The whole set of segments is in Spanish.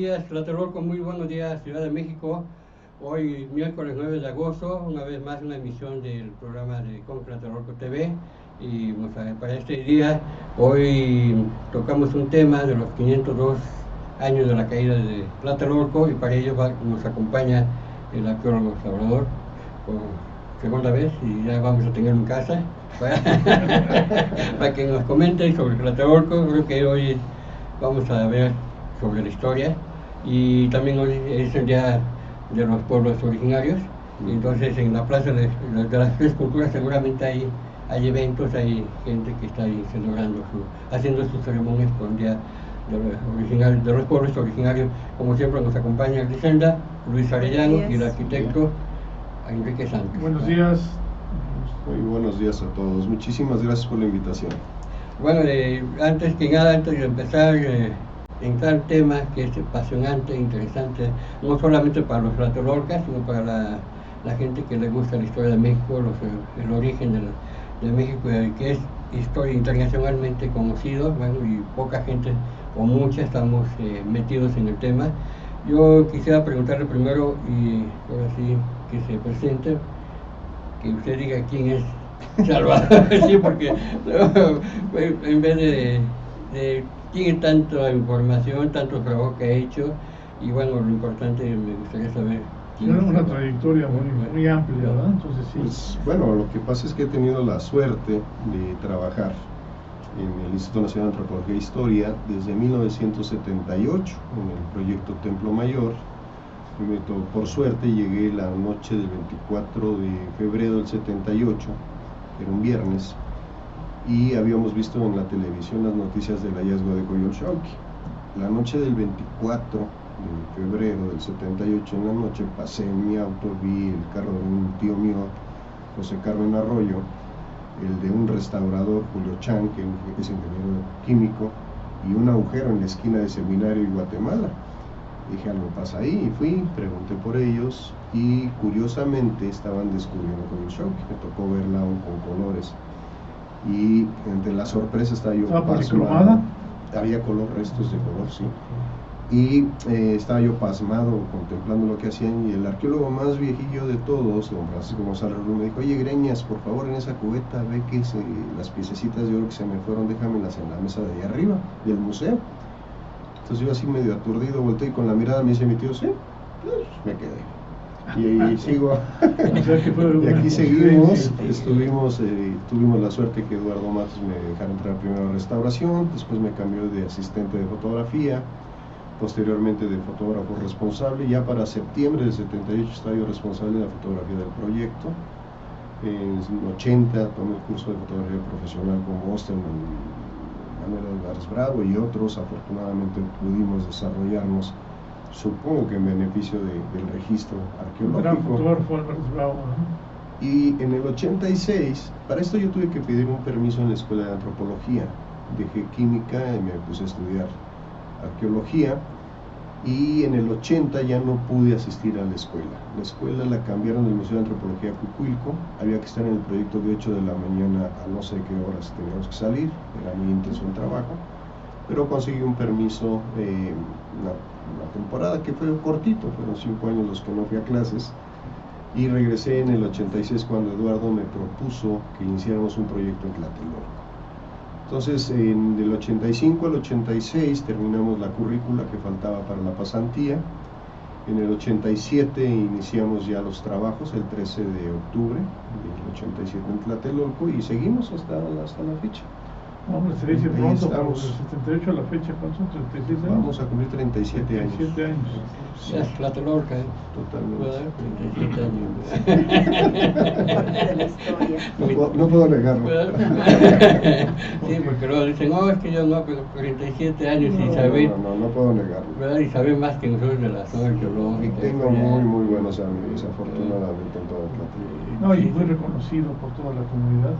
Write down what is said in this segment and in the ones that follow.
días, Tlatelolco, muy buenos días, Ciudad de México. Hoy, miércoles 9 de agosto, una vez más una emisión del programa de Con Tlatelolco TV. Y para este día, hoy tocamos un tema de los 502 años de la caída de Tlatelolco, y para ello nos acompaña el arqueólogo Salvador por segunda vez, y ya vamos a tenerlo en casa para que nos comente sobre Tlatelolco. Creo que hoy vamos a ver sobre la historia, y también hoy es el día de los pueblos originarios. Entonces en la plaza de las tres culturas seguramente hay eventos, hay gente que está ahí celebrando, haciendo sus ceremonias por el día de los pueblos originarios. Como siempre nos acompaña Griselda, Luis Arellano y el arquitecto Enrique Santos. Buenos días. Muy buenos días a todos. Muchísimas gracias por la invitación. Bueno, antes que nada, antes de empezar, entrar en tema que es apasionante e interesante, no solamente para los tlatelolcas, sino para la gente que le gusta la historia de México, el origen de México, que es historia internacionalmente conocido, bueno, y poca gente o mucha estamos metidos en el tema. Yo quisiera preguntarle primero, y ahora sí que se presente, que usted diga quién es Salvador. Sí, porque en vez de tiene tanta información, tanto trabajo que ha hecho, y bueno, lo importante me gustaría saber. Tiene una trayectoria muy amplia, ¿verdad? Entonces sí. Pues bueno, lo que pasa es que he tenido la suerte de trabajar en el Instituto Nacional de Antropología e Historia desde 1978 en el proyecto Templo Mayor. Por suerte llegué la noche del 24 de febrero del 78, era un viernes, y habíamos visto en la televisión las noticias del hallazgo de Coyolxauhqui. La noche del 24 de febrero del 78, en la noche, pasé en mi auto, vi el carro de un tío mío, José Carmen Arroyo, el de un restaurador, Julio Chan, que es ingeniero químico, y un agujero en la esquina de Seminario y Guatemala. Dije, algo pasa ahí, y fui, pregunté por ellos, y curiosamente estaban descubriendo Coyolxauhqui. Me tocó verla aún con colores, y entre la sorpresa estaba yo policromada. Había restos de color, sí, y estaba yo pasmado contemplando lo que hacían, y el arqueólogo más viejillo de todos, don Francisco González Rubio, me dijo, oye Greñas, por favor, en esa cubeta ve que las piececitas de oro que se me fueron, déjamelas en la mesa de ahí arriba del museo. Entonces yo así medio aturdido volteé, y con la mirada me dice mi tío, sí, pues me quedé. Y sigo. Y aquí seguimos. Tuvimos la suerte que Eduardo Matos me dejara entrar primero a restauración, después me cambió de asistente de fotografía, posteriormente de fotógrafo responsable. Ya para septiembre del 78 estaba yo responsable de la fotografía del proyecto. En 80 tomé el curso de fotografía profesional con Osterman, Manuel Álvarez Bravo y otros. Afortunadamente pudimos desarrollarnos, supongo que en beneficio del registro arqueológico. Gran fotógrafo Álvarez Bravo, ¿no? Y en el 86, para esto yo tuve que pedir un permiso en la escuela de antropología. Dejé química y me puse a estudiar arqueología, y en el 80 ya no pude asistir a la escuela. La escuela la cambiaron del Museo de Antropología a Cucuilco. Había que estar en el proyecto de 8 de la mañana a no sé qué horas teníamos que salir, era muy intenso el trabajo, pero conseguí un permiso, una temporada que fue cortito, fueron 5 años los que no fui a clases, y regresé en el 86 cuando Eduardo me propuso que iniciáramos un proyecto en Tlatelolco. Entonces, del 85 al 86 terminamos la currícula que faltaba para la pasantía. En el 87 iniciamos ya los trabajos, el 13 de octubre del 87 en Tlatelolco, y seguimos hasta la fecha. Hombre, se dice pronto, pero del 78 a la fecha, ¿cuántos son? 36 años. Vamos a cumplir 37 años. 37 años. Ya es Tlatelolco, Totalmente. 37 años. No puedo negarlo. Sí, porque luego dicen, no, es que yo no, pero 37 años sin saber. No puedo negarlo. ¿Verdad? Y saber más que nosotros de la zona arqueológica. Tengo muy buenos amigos, afortunadamente, en todo el Tlatelolco. No, y muy reconocido por toda la comunidad.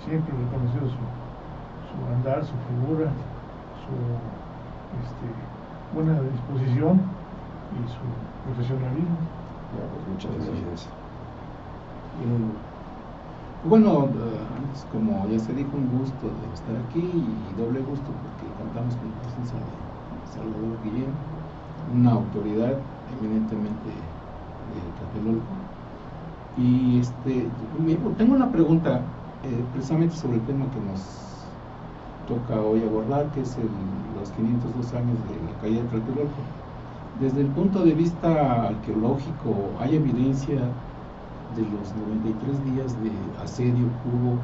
Siempre reconocido su andar, su figura, su buena disposición y su profesionalismo. Pues muchas gracias. Bueno, antes, como ya se dijo, un gusto de estar aquí, y doble gusto porque contamos con la presencia de Salvador Guillén, una autoridad eminentemente de Tlatelolco. Y tengo una pregunta precisamente sobre el tema que nos toca hoy abordar, que es los 502 años de la caída de Tlatelolco. Desde el punto de vista arqueológico, ¿hay evidencia de los 93 días de asedio que hubo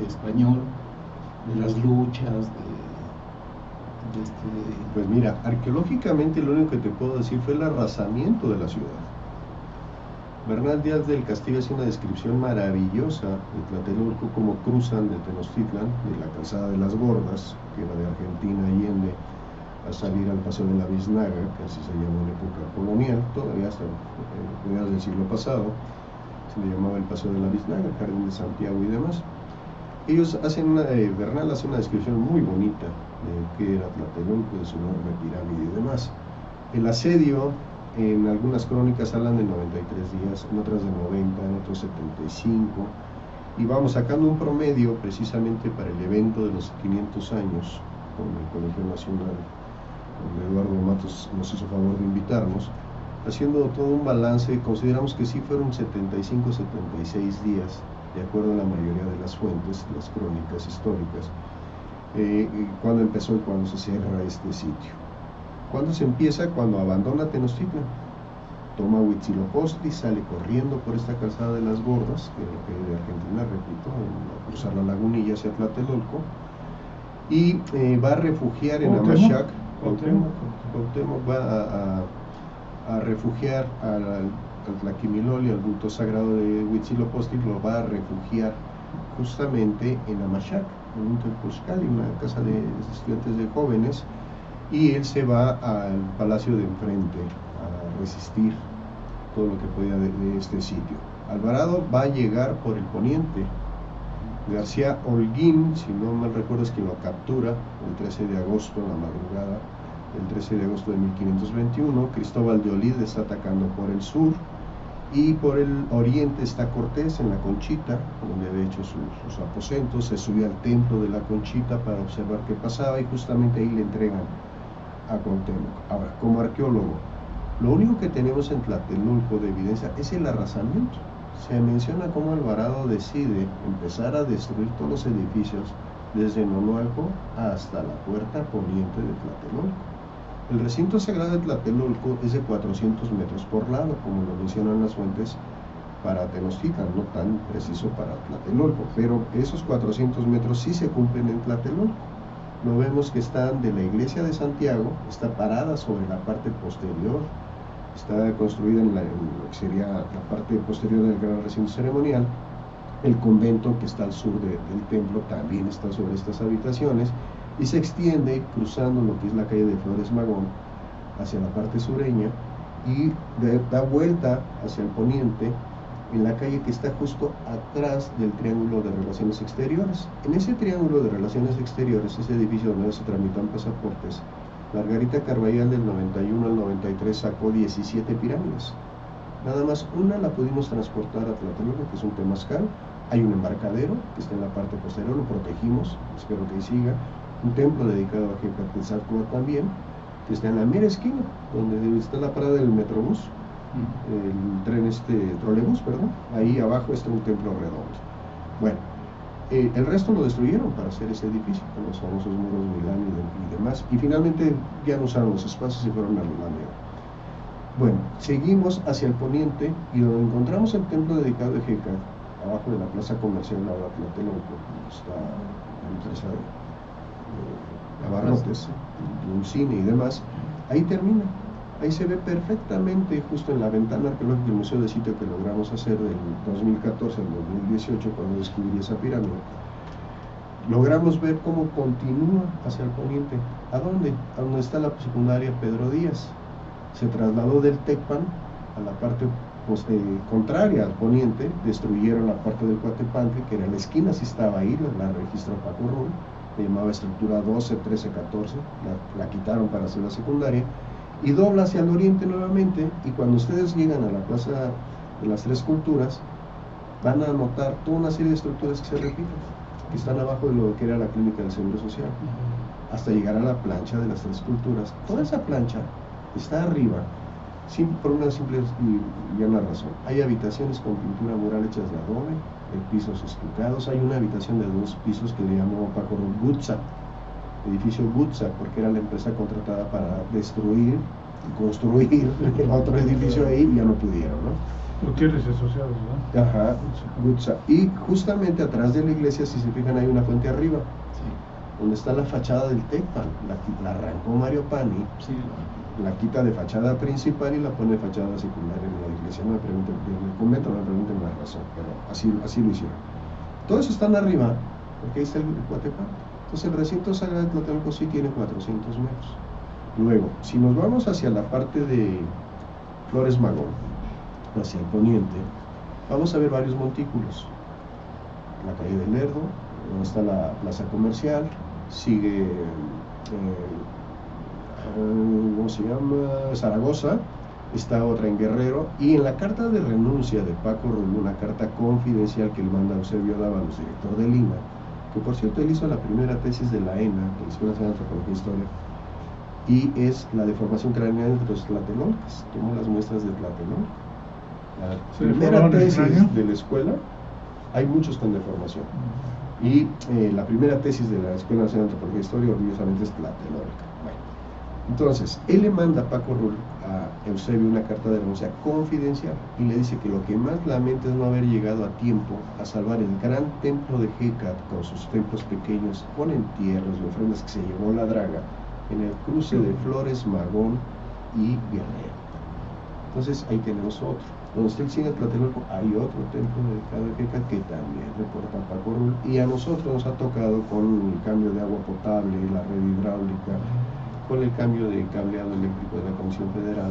español, de las luchas, Pues mira, arqueológicamente lo único que te puedo decir fue el arrasamiento de la ciudad. Bernal Díaz del Castillo hace una descripción maravillosa de Tlatelolco, como cruzan de Tenochtitlan, de la calzada de las Gordas, que era de Argentina Allende, a salir al Paseo de la Biznaga, que así se llamó en época colonial, todavía hasta mediados del siglo pasado, se le llamaba el Paseo de la Biznaga, el Jardín de Santiago y demás. Ellos Bernal hace una descripción muy bonita de qué era Tlatelolco, de su enorme pirámide y demás. El asedio, en algunas crónicas hablan de 93 días, en otras de 90, en otros 75, y vamos sacando un promedio precisamente para el evento de los 500 años con el Colegio Nacional, donde Eduardo Matos nos hizo favor de invitarnos, haciendo todo un balance. Consideramos que sí fueron 75, 76 días, de acuerdo a la mayoría de las fuentes, las crónicas históricas, cuando empezó y cuando se cierra este sitio. ¿Cuándo se empieza? Cuando abandona Tenochtitlan, toma Huitzilopochtli, sale corriendo por esta calzada de las Gordas, que es lo que hay de Argentina, repito, a cruzar la lagunilla hacia Tlatelolco, y va a refugiar en Amachac. Cuauhtémoc va a refugiar al Tlaquimiloli, al bulto sagrado de Huitzilopochtli, lo va a refugiar justamente en Amachac, en un Tepozcali, una casa de estudiantes de jóvenes, y él se va al palacio de enfrente a resistir todo lo que podía de este sitio. Alvarado va a llegar por el poniente. García Holguín, si no mal recuerdo, es quien lo captura el 13 de agosto, en la madrugada del 13 de agosto de 1521. Cristóbal de Olid está atacando por el sur, y por el oriente está Cortés en la Conchita, donde había hecho sus aposentos. Se subió al templo de la Conchita para observar qué pasaba, y justamente ahí le entregan a Cuauhtémoc. Ahora, como arqueólogo, lo único que tenemos en Tlatelolco de evidencia es el arrasamiento. Se menciona cómo Alvarado decide empezar a destruir todos los edificios desde Nonualco hasta la puerta poniente de Tlatelolco. El recinto sagrado de Tlatelolco es de 400 metros por lado, como lo mencionan las fuentes para Tenochtitlan, no tan preciso para Tlatelolco, pero esos 400 metros sí se cumplen en Tlatelolco. Lo vemos que están de la iglesia de Santiago, está parada sobre la parte posterior, está construida en lo que sería la parte posterior del gran recinto ceremonial. El convento, que está al sur del templo, también está sobre estas habitaciones, y se extiende cruzando lo que es la calle de Flores Magón hacia la parte sureña, y da vuelta hacia el poniente en la calle que está justo atrás del Triángulo de Relaciones Exteriores. En ese Triángulo de Relaciones Exteriores, ese edificio donde se tramitan pasaportes, Margarita Carballal del 91 al 93 sacó 17 pirámides. Nada más una la pudimos transportar a Tlatelolco, que es un temazcal. Hay un embarcadero que está en la parte posterior, lo protegimos, espero que ahí siga. Un templo dedicado a Quetzalcóatl también, que está en la mera esquina, donde está la parada del Metrobús, el tren trolebús, perdón. Ahí abajo está un templo redondo. Bueno, el resto lo destruyeron para hacer ese edificio, con los famosos muros Milán y demás, y finalmente ya no usaron los espacios y fueron a la Alameda. Bueno, seguimos hacia el poniente, y donde encontramos el templo dedicado a Hecat, abajo de la plaza comercial de Tlatelolco, donde está la empresa de abarrotes, de un cine y demás. Ahí termina. Ahí se ve perfectamente, justo en la ventana arqueológica del Museo de Sitio que logramos hacer del 2014 al 2018, cuando descubrí esa pirámide. Logramos ver cómo continúa hacia el poniente. ¿A dónde? A donde está la secundaria Pedro Díaz. Se trasladó del Tecpan a la parte contraria al poniente, destruyeron la parte del Coatepanque, que era la esquina, sí estaba ahí, la registró Paco Rull, le llamaba estructura 12, 13, 14, la quitaron para hacer la secundaria, y dobla hacia el oriente nuevamente. Y cuando ustedes llegan a la Plaza de las Tres Culturas, van a notar toda una serie de estructuras que se repiten, que están abajo de lo que era la clínica del Seguro Social, hasta llegar a la plancha de las Tres Culturas. Toda esa plancha está arriba, por una simple y llana razón. Hay habitaciones con pintura mural hechas de adobe, pisos estucados. Hay una habitación de 2 pisos que le llamó Paco Gutza, edificio Gutza, porque era la empresa contratada para destruir y construir otro edificio ahí y ya no pudieron, ¿no? Gutiérrez y Asociados, ¿no? Ajá, Gutza. Y justamente atrás de la iglesia, si se fijan, hay una fuente arriba, donde está la fachada del TECPAN. La arrancó Mario Pani, Sí, la quita de fachada principal y la pone de fachada secundaria en la iglesia. No me pregunten, en el convento no me pregunten la razón, pero así lo hicieron. Todo eso están arriba, porque ahí está el Coatepec. Entonces el recinto sagrado de Tlatelolco sí tiene 400 metros. Luego, si nos vamos hacia la parte de Flores Magón, hacia el poniente, vamos a ver varios montículos. La calle del Lerdo, donde está la plaza comercial, sigue ¿cómo se llama? Zaragoza, está otra en Guerrero, y en la carta de renuncia de Paco Rull, una carta confidencial que le manda a Eusebio Dávalos, director de Lima, que por cierto él hizo la primera tesis de la ENA, de la Escuela Nacional de Antropología e Historia, y es la deformación craneal de los tlatelolcas. Tomó las muestras de Tlatelolco. La primera tesis de la escuela, hay muchos con deformación. Y la primera tesis de la Escuela Nacional de Antropología e Historia, orgullosamente, es Tlatelolca. Bueno, entonces, él le manda a Paco Rull, a Eusebio, una carta de renuncia confidencial, y le dice que lo que más lamenta es no haber llegado a tiempo a salvar el gran templo de Hécat con sus templos pequeños, con entierros y ofrendas que se llevó la draga en el cruce de Flores Magón y Guerrero. Entonces, ahí tenemos otro. Donde está el cine Tlatelolco, hay otro templo dedicado a Hécat que también reporta Paco Rull, y a nosotros nos ha tocado con el cambio de agua potable, la red hidráulica, con el cambio de cableado eléctrico de la Comisión Federal,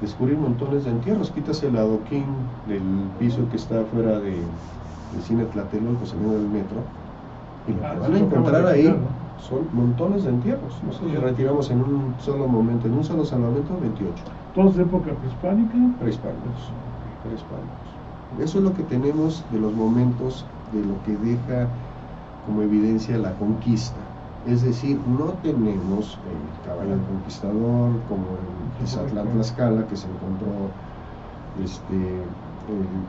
descubrir montones de entierros. Quítase el adoquín del piso que está fuera del cine Tlatelolco, saliendo del metro, y lo que van a encontrar ahí son montones de entierros. Nosotros retiramos en un solo momento, en un solo salvamento, 28. ¿Todos de época prehispánica? Prehispánicos. Eso es lo que tenemos de los momentos de lo que deja como evidencia la conquista. Es decir, no tenemos el caballo del conquistador como en Tizatlán, Tlaxcala, que se encontró el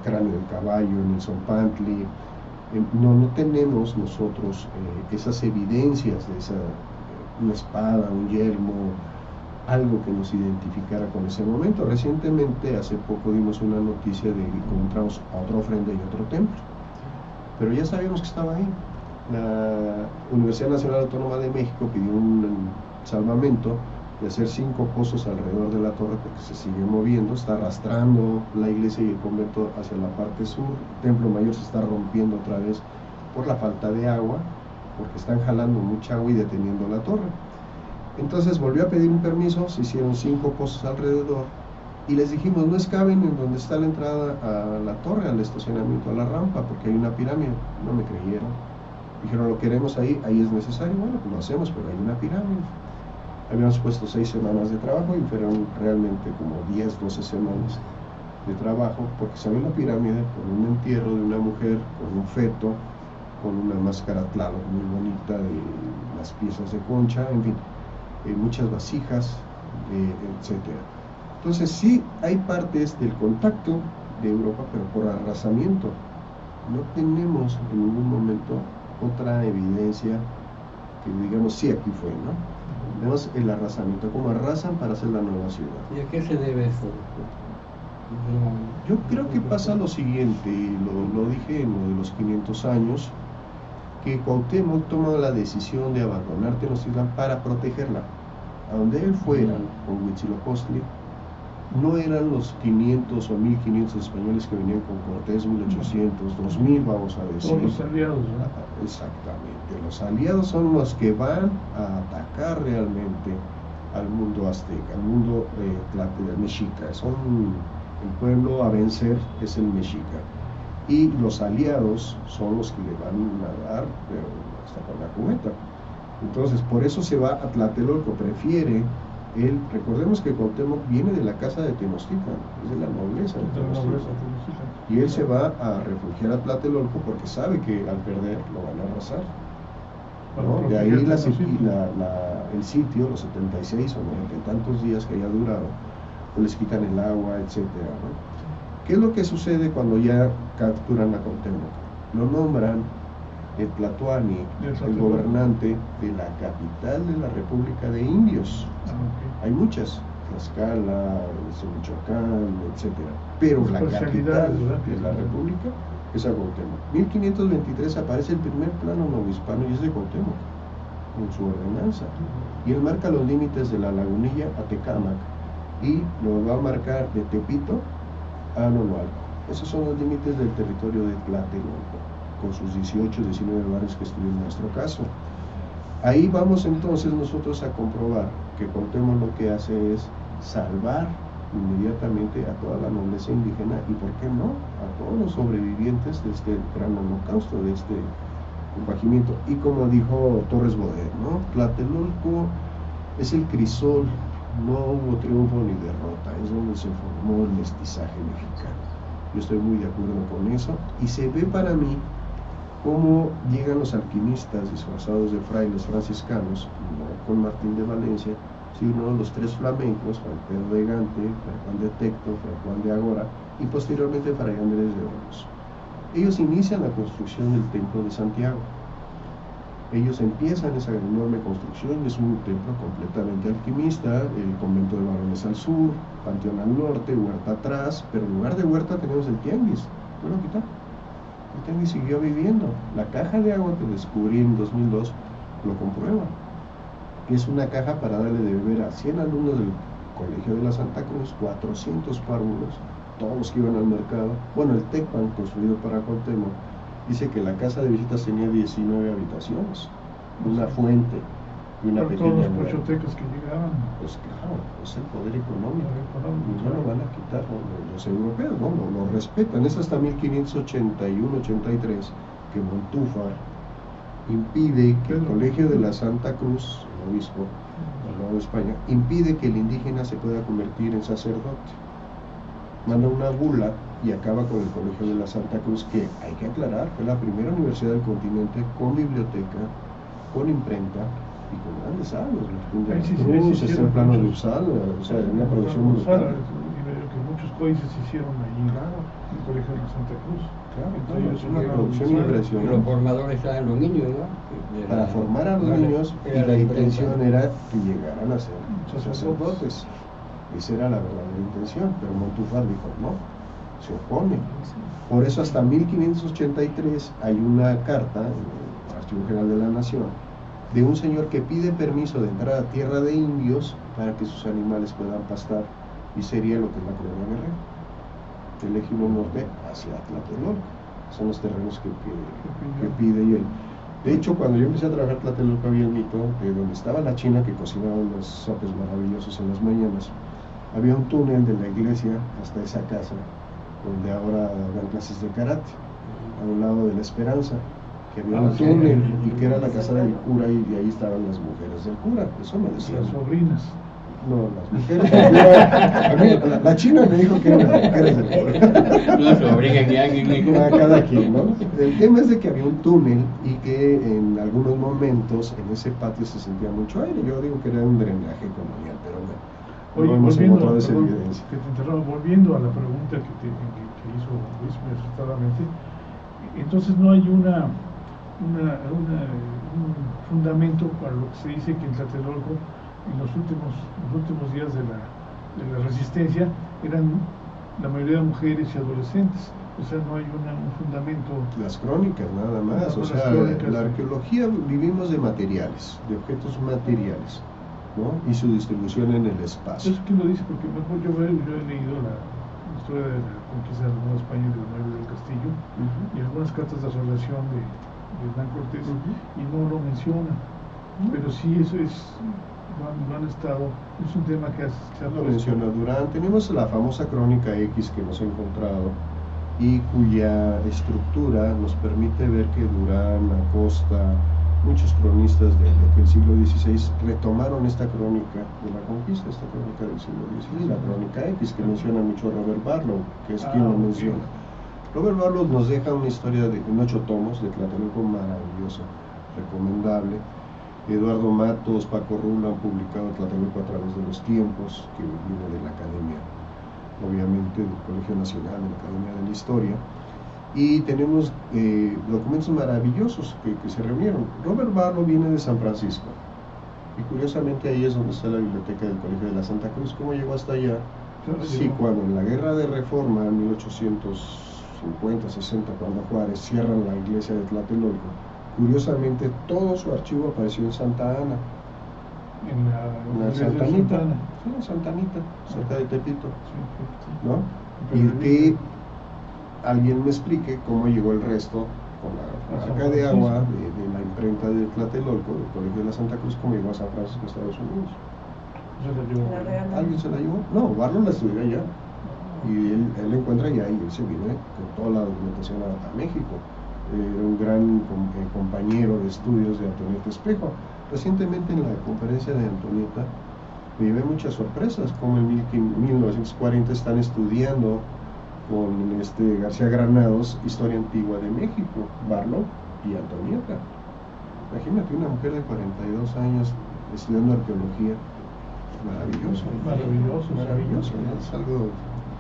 cráneo del caballo en el Zompantli. No tenemos nosotros esas evidencias de una espada, un yelmo, algo que nos identificara con ese momento. Recientemente, hace poco, dimos una noticia de que encontramos otra ofrenda y otro templo, pero ya sabíamos que estaba ahí. La Universidad Nacional Autónoma de México pidió un salvamento de hacer 5 pozos alrededor de la torre porque se sigue moviendo, está arrastrando la iglesia y el convento hacia la parte sur. El templo mayor se está rompiendo otra vez por la falta de agua, porque están jalando mucha agua y deteniendo la torre. Entonces volvió a pedir un permiso, se hicieron 5 pozos alrededor y les dijimos, no excaven en donde está la entrada a la torre, al estacionamiento, a la rampa, porque hay una pirámide. No me creyeron. Dijeron, lo queremos ahí es necesario. Bueno, pues lo hacemos, pero hay una pirámide. Habíamos puesto 6 semanas de trabajo y fueron realmente como 10, 12 semanas de trabajo, porque salió la pirámide con un entierro de una mujer, con un feto, con una máscara Tlaloc muy bonita de las piezas de concha, en fin, muchas vasijas, etcétera. Entonces sí hay partes del contacto de Europa, pero por arrasamiento. No tenemos en ningún momento otra evidencia que digamos, sí, aquí fue, ¿no? Vemos el arrasamiento, como arrasan para hacer la nueva ciudad. ¿Y a qué se debe eso? Yo creo que pasa lo siguiente, y lo dije en lo de los 500 años, que Cuauhtémoc toma la decisión de abandonar Tenochtitlán para protegerla. A donde él fuera, con Huitzilopochtli, no eran los 500 o 1500 españoles que venían con Cortés, 1800, 2000, vamos a decir. Todos los aliados, ¿no? Exactamente, los aliados son los que van a atacar realmente al mundo azteca, al mundo mexica. El pueblo a vencer es el mexica. Y los aliados son los que le van a dar, pero hasta con la cubeta. Entonces, por eso se va a Tlatelolco, prefiere. Recordemos que Cuauhtémoc viene de la casa de Tenochtitlan, es de la nobleza de Tenochtitlan, y él se va a refugiar a Tlatelolco porque sabe que al perder lo van a arrasar. ¿no? De ahí el sitio, los 76 o 90 y tantos días que haya durado, pues les quitan el agua, etcétera, ¿no? ¿Qué es lo que sucede cuando ya capturan a Cuauhtémoc? Lo nombran el Tlatoani, el gobernante de la capital de la República de Indios. Hay muchas, Tlaxcala, Michoacán, etcétera. Pero la capital de la República es a Cuauhtémoc. 1523 aparece el primer plano novohispano y es de Cuauhtémoc, en su ordenanza. Y él marca los límites de la lagunilla a Tecámac y lo va a marcar de Tepito a Nonualco. Esos son los límites del territorio de Tlatelolco, con sus 18, 19 barrios que estudió en nuestro caso. Ahí vamos entonces nosotros a comprobar que Cuauhtémoc lo que hace es salvar inmediatamente a toda la nobleza indígena y, ¿por qué no?, a todos los sobrevivientes de este gran holocausto, de este compagimiento. Y como dijo Torres Bodet, ¿no?, Tlatelolco es el crisol, no hubo triunfo ni derrota, es donde se formó el mestizaje mexicano. Yo estoy muy de acuerdo con eso, y se ve para mí cómo llegan los alquimistas disfrazados de frailes franciscanos, con Martín de Valencia, sino los tres flamencos, Fray Pedro de Gante, Fray Juan de Tecto, Fray Juan de Agora, y posteriormente Fray Andrés de Olmos. Ellos inician la construcción del Templo de Santiago. Ellos empiezan esa enorme construcción, es un templo completamente alquimista, el convento de varones al sur, panteón al norte, huerta atrás, pero en lugar de huerta tenemos el tianguis, no lo quitaron. El tianguis siguió viviendo. La caja de agua que descubrí en 2002 lo comprueba. Es una caja para darle de beber a 100 alumnos del Colegio de la Santa Cruz, 400 párvulos, todos los que iban al mercado. Bueno, el Tecpan, construido para Cuauhtémoc, dice que la casa de visitas tenía 19 habitaciones, una fuente y una pequeña. Todos los pochotecos que llegaban. Pues claro, es el poder económico. Y no lo van a quitar, ¿no? Los europeos, ¿no? Lo respetan. Es hasta 1581-83 que Montúfar impide que el Colegio de la Santa Cruz, el obispo de Nueva España, impide que el indígena se pueda convertir en sacerdote. Manda una bula y acaba con el Colegio de la Santa Cruz, que hay que aclarar, fue la primera universidad del continente con biblioteca, con imprenta y con grandes sabios. Cruz, está el plano de Uppsala, o sea, una producción brutal. Que muchos códices se hicieron allí, claro, en el Colegio de la Santa Cruz. Claro, es una producción impresionante. Los formadores eran los niños, ¿no? Para formar a los niños, y la intención era que llegaran a ser sacerdotes. Esa era la verdadera intención, pero Montúfar dijo no, se opone. Por eso hasta 1583 hay una carta en el Archivo General de la Nación de un señor que pide permiso de entrar a tierra de indios para que sus animales puedan pastar, y sería lo que es la Colonia Guerrero, del Ejido Norte hacia Tlatelolco. Son los terrenos que pide él. De hecho, cuando yo empecé a trabajar Tlatelolco había un mito de donde estaba la china que cocinaba unos sopes maravillosos en las mañanas. Había un túnel de la iglesia hasta esa casa, donde ahora dan clases de karate, a un lado de la Esperanza, que había un túnel y que era la casa del cura, y de ahí estaban las mujeres del cura. Eso me decían. Las sobrinas. No, las mujeres del cura. A mí, la china me dijo que eran las mujeres del cura. No se obligan ni a alguien. A cada quien, ¿no? El tema es de que había un túnel y que en algunos momentos en ese patio se sentía mucho aire. Yo digo que era un drenaje colonial, pero bueno. Oye, no hemos encontrado esa perdón, evidencia. que te interrumpa, volviendo a la pregunta que hizo Luis muy acertadamente, entonces no hay un fundamento para lo que se dice que en Tlatelolco en los últimos días de la resistencia eran la mayoría de mujeres y adolescentes. O sea, no hay un fundamento. Las crónicas nada más, o sea, la arqueología vivimos de materiales, de objetos materiales, ¿no? Y su distribución en el espacio. Eso que lo dice, porque mejor yo he leído la historia de la conquista de la Nueva España y de la Nueva del Castillo, y algunas cartas de relación de Hernán Cortés, y no lo mencionan. Pero sí, eso es, no han estado, es un tema que se ha Lo menciona Durán. Tenemos la famosa crónica X que hemos encontrado y cuya estructura nos permite ver que Durán, Acosta, muchos cronistas de aquel siglo XVI retomaron esta crónica de la conquista, esta crónica del siglo XVI, la crónica X, que menciona mucho a Robert Barlow, que es quien lo menciona. Robert Barlow nos deja una historia en 8 tomos de Tlatelolco maravillosa. recomendable. Eduardo Matos, Paco Rulo han publicado Tlatelolco a través de los tiempos, que viene de la Academia, obviamente del Colegio Nacional, de la Academia de la Historia. Y tenemos documentos maravillosos que se reunieron. Robert Barlow viene de San Francisco, y curiosamente ahí es donde está la biblioteca del Colegio de la Santa Cruz. ¿Cómo llegó hasta allá? Sí, cuando en la Guerra de Reforma, en 1850-60, cuando Juárez cierran la iglesia de Tlatelolco, curiosamente todo su archivo apareció en Santa Ana, en la Santa Anita, sí, en Santa Anita, cerca de Tepito, ¿no? Y que alguien me explique cómo llegó el resto con la marca de agua de la imprenta de Tlatelolco, del Colegio de la Santa Cruz, cómo llegó a San Francisco, Estados Unidos. ¿Alguien se la llevó? No, Barlow la estudió allá, y él encuentra allá, y él se viene con toda la documentación a México. Era un gran compañero de estudios de Antonieta Espejo. Recientemente en la conferencia de Antonieta me llevé muchas sorpresas, como en 1940 están estudiando con García Granados Historia Antigua de México, Barlow y Antonieta. Imagínate una mujer de 42 años estudiando arqueología. Maravilloso, es algo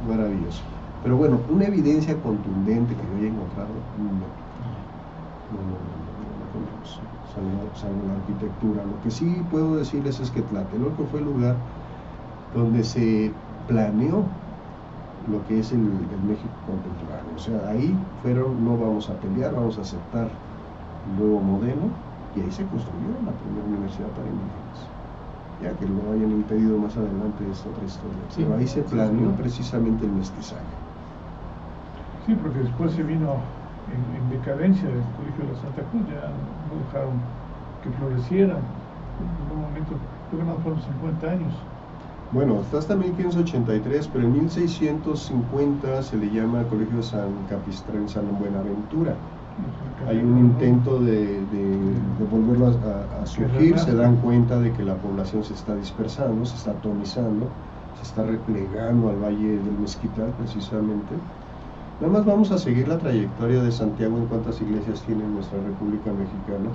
maravilloso. Pero bueno, una evidencia contundente que yo haya encontrado, no encontramos, salvo la arquitectura. Lo que sí puedo decirles es que Tlatelolco fue el lugar donde se planeó lo que es el México contemporáneo. O sea, ahí fueron, no vamos a pelear, vamos a aceptar el nuevo modelo, y ahí se construyó la primera universidad para indígenas. Ya que lo hayan impedido más adelante es otra historia. Sí, pero ahí se planeó precisamente el mestizaje. Sí, porque después se vino en decadencia del Colegio de la Santa Cruz, ya no dejaron que floreciera. En un momento, creo que no fueron 50 años. Bueno, hasta 1583, pero en 1650 se le llama Colegio de San Capistrán, San Buenaventura. Hay un intento de volverlo a surgir, se dan cuenta de que la población se está dispersando, se está atomizando, se está replegando al Valle del Mezquital precisamente. Nada más vamos a seguir la trayectoria de Santiago en cuántas iglesias tiene nuestra República Mexicana,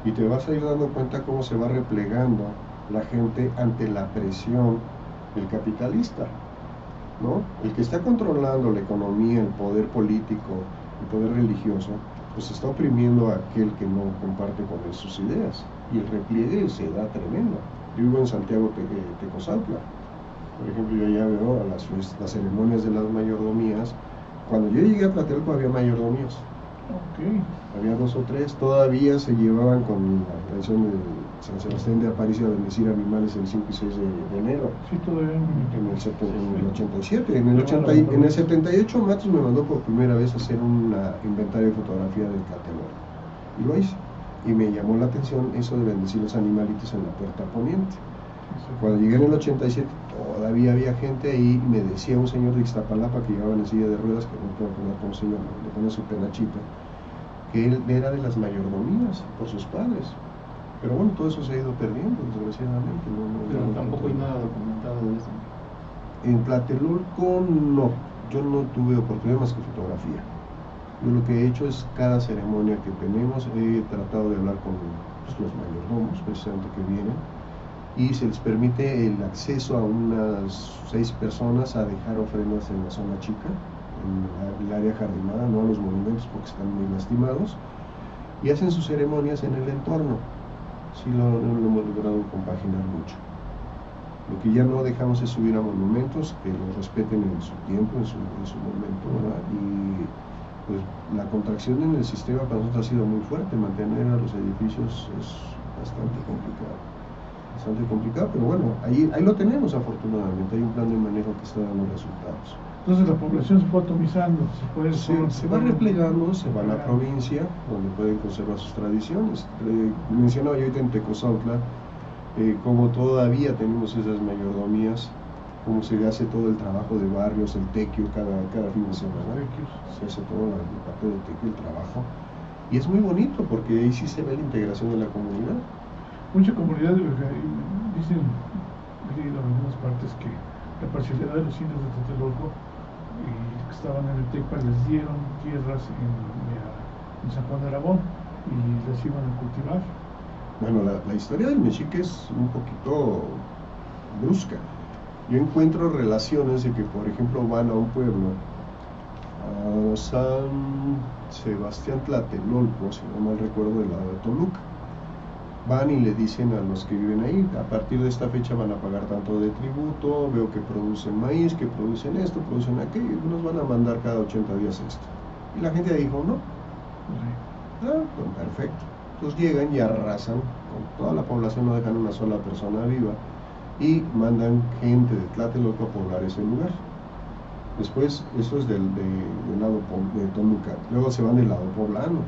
y te vas a ir dando cuenta cómo se va replegando la gente ante la presión del capitalista, ¿no? El que está controlando la economía, el poder político, el poder religioso, pues está oprimiendo a aquel que no comparte con él sus ideas, y el repliegue se da tremendo. Yo vivo en Santiago Tecozautla, por ejemplo, yo ya veo a las ceremonias de las mayordomías. Cuando yo llegué a Tlatelolco había mayordomías, había 2 o 3, todavía se llevaban con la tradición de San Sebastián de Aparicio a bendecir animales el 5 y 6 de enero. Sí, todavía en el 87. En el 78 Matos me mandó por primera vez a hacer un inventario de fotografía del Tlatelolco, y lo hice, y me llamó la atención eso de bendecir los animalitos en la puerta poniente. Cuando llegué en el 87 todavía había gente ahí, y me decía un señor de Ixtapalapa que llevaba en silla de ruedas, que no puedo recordar cómo se llama, le pone su penachita, que él era de las mayordomías por sus padres. Pero bueno, todo eso se ha ido perdiendo, desgraciadamente. Pero tampoco hay nada documentado de eso. En Tlatelolco no, yo no tuve oportunidad más que fotografía. Yo lo que he hecho es, cada ceremonia que tenemos, he tratado de hablar con los mayordomos, precisamente, que vienen, y se les permite el acceso a unas 6 personas a dejar ofrendas en la zona chica, en el área jardinada, no a los monumentos porque están muy lastimados, y hacen sus ceremonias en el entorno. Sí, lo hemos logrado compaginar mucho. Lo que ya no dejamos es subir a monumentos, que los respeten en su tiempo, en su momento, ¿verdad? Y pues la contracción en el sistema para nosotros ha sido muy fuerte. Mantener a los edificios es bastante complicado, pero bueno, ahí lo tenemos afortunadamente. Hay un plan de manejo que está dando resultados. Entonces la población se fue atomizando, se va replegando, se va a la provincia, donde pueden conservar sus tradiciones. Mencionaba yo ahorita en Tecozautla, como todavía tenemos esas mayordomías, como se hace todo el trabajo de barrios, el tequio cada fin de semana, se hace toda la parte del tequio, el trabajo, y es muy bonito porque ahí sí se ve la integración de la comunidad. Mucha comunidad, dicen, he leído en algunas partes que la parcialidad de los indios de Tlatelolco que estaban en el Tepa les dieron tierras en San Juan de Aragón, y las iban a cultivar. Bueno, la historia del mexique es un poquito brusca. Yo encuentro relaciones de que, por ejemplo, van a un pueblo, a San Sebastián Tlatelolco, si no mal recuerdo, del lado de Toluca. Van y le dicen a los que viven ahí, a partir de esta fecha van a pagar tanto de tributo, veo que producen maíz, que producen esto, producen aquello, y nos van a mandar cada 80 días esto. Y la gente dijo, no, pues perfecto. Entonces llegan y arrasan con toda la población, no dejan una sola persona viva, y mandan gente de Tlatelolco a poblar ese lugar. Después, eso es del lado de Toluca. Luego se van del lado poblano,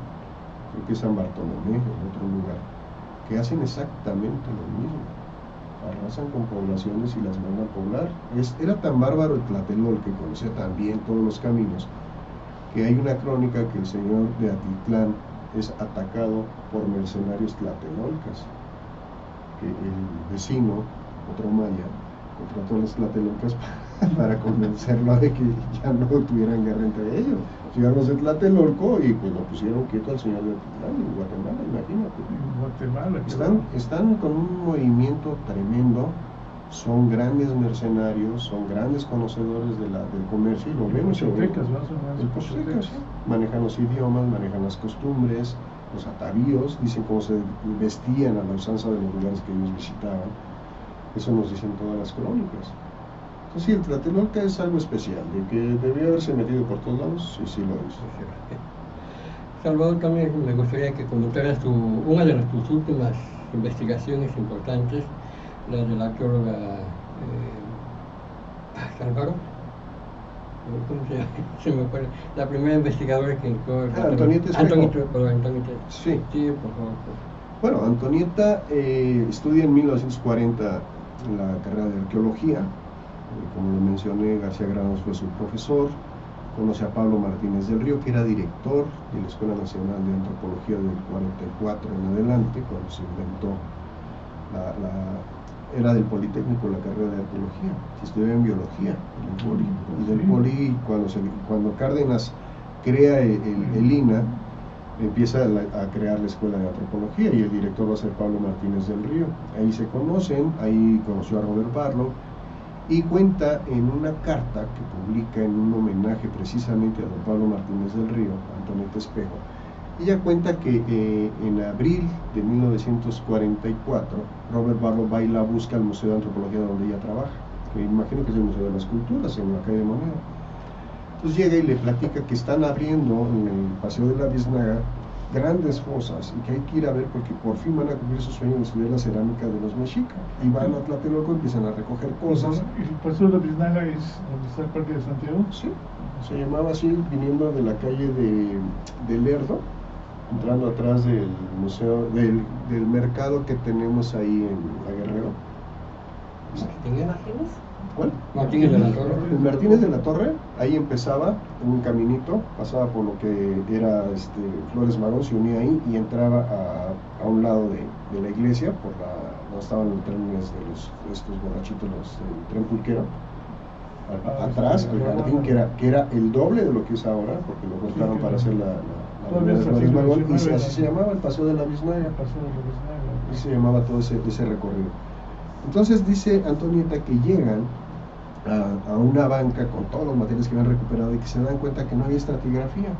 creo que es San Bartolomé, en otro lugar, que hacen exactamente lo mismo. Arrasan con poblaciones y las mandan a poblar. Era tan bárbaro el Tlatelolco, que conocía tan bien todos los caminos, que hay una crónica que el señor de Atitlán es atacado por mercenarios tlatelolcas, que el vecino, otro maya, contrató a los tlatelolcas para convencerlo de que ya no tuvieran guerra entre ellos. Llegaron los de Tlatelolco y pues lo pusieron quieto al señor de Atitlán en Guatemala, imagínate. En Guatemala. Están con un movimiento tremendo, son grandes mercenarios, son grandes conocedores del comercio, y lo vemos. Manejan los idiomas, manejan las costumbres, los atavíos, dicen cómo se vestían a la usanza de los lugares que ellos visitaban. Eso nos dicen todas las crónicas. Entonces sí, el Tlatelolco es algo especial, de que debió haberse metido por todos lados, sí lo hizo. Salvador, también me gustaría que comentaras una de tus últimas investigaciones importantes, la de la arqueóloga Álvaro, ¿cómo se llama? Se me fue. La primera investigadora que Antonieta Espejo. Antonieta. Sí. Sí, por favor. Bueno, Antonieta estudia en 1940 la carrera de arqueología. Como lo mencioné, García Granos fue su profesor. Conoce a Pablo Martínez del Río, que era director de la Escuela Nacional de Antropología del 44 en adelante, cuando se inventó era del Politécnico la carrera de arqueología, se estudiaba en biología en el Poli, y del Poli, cuando Cárdenas crea el INA, empieza a crear la Escuela de Antropología, y el director va a ser Pablo Martínez del Río. Ahí se conocen, ahí conoció a Robert Barlow, y cuenta en una carta que publica en un homenaje precisamente a don Pablo Martínez del Río, Antonieta Espejo. Ella cuenta que en abril de 1944 Robert Barlow va y la busca al Museo de Antropología donde ella trabaja, que imagino que es el Museo de las Culturas en la calle de Moneda. Entonces llega y le platica que están abriendo en el Paseo de la Biznaga grandes fosas y que hay que ir a ver porque por fin van a cumplir su sueño de estudiar la cerámica de los mexicas, y van a Tlatelolco y empiezan a recoger cosas. ¿El Paseo de la Biznaga es donde está el Parque de Santiago? Sí, se llamaba así, viniendo de la calle de Lerdo, entrando atrás del museo, del mercado que tenemos ahí en La Guerrero. ¿Martínez Martínez? ¿Cuál? Martínez de la Torre. El Martínez de la Torre, ahí empezaba en un caminito, pasaba por lo que era Flores Magón, se unía ahí y entraba a un lado de la iglesia, donde estaban los trenes de estos borrachitos, el tren pulquero. Atrás, el jardín, que era el doble de lo que es ahora, porque lo cortaron para hacer la Flores Magón, y así se llamaba el Paseo de la Biznaga. Así se llamaba todo ese recorrido. Entonces dice Antonieta que llegan a una banca con todos los materiales que habían recuperado y que se dan cuenta que no había estratigrafía.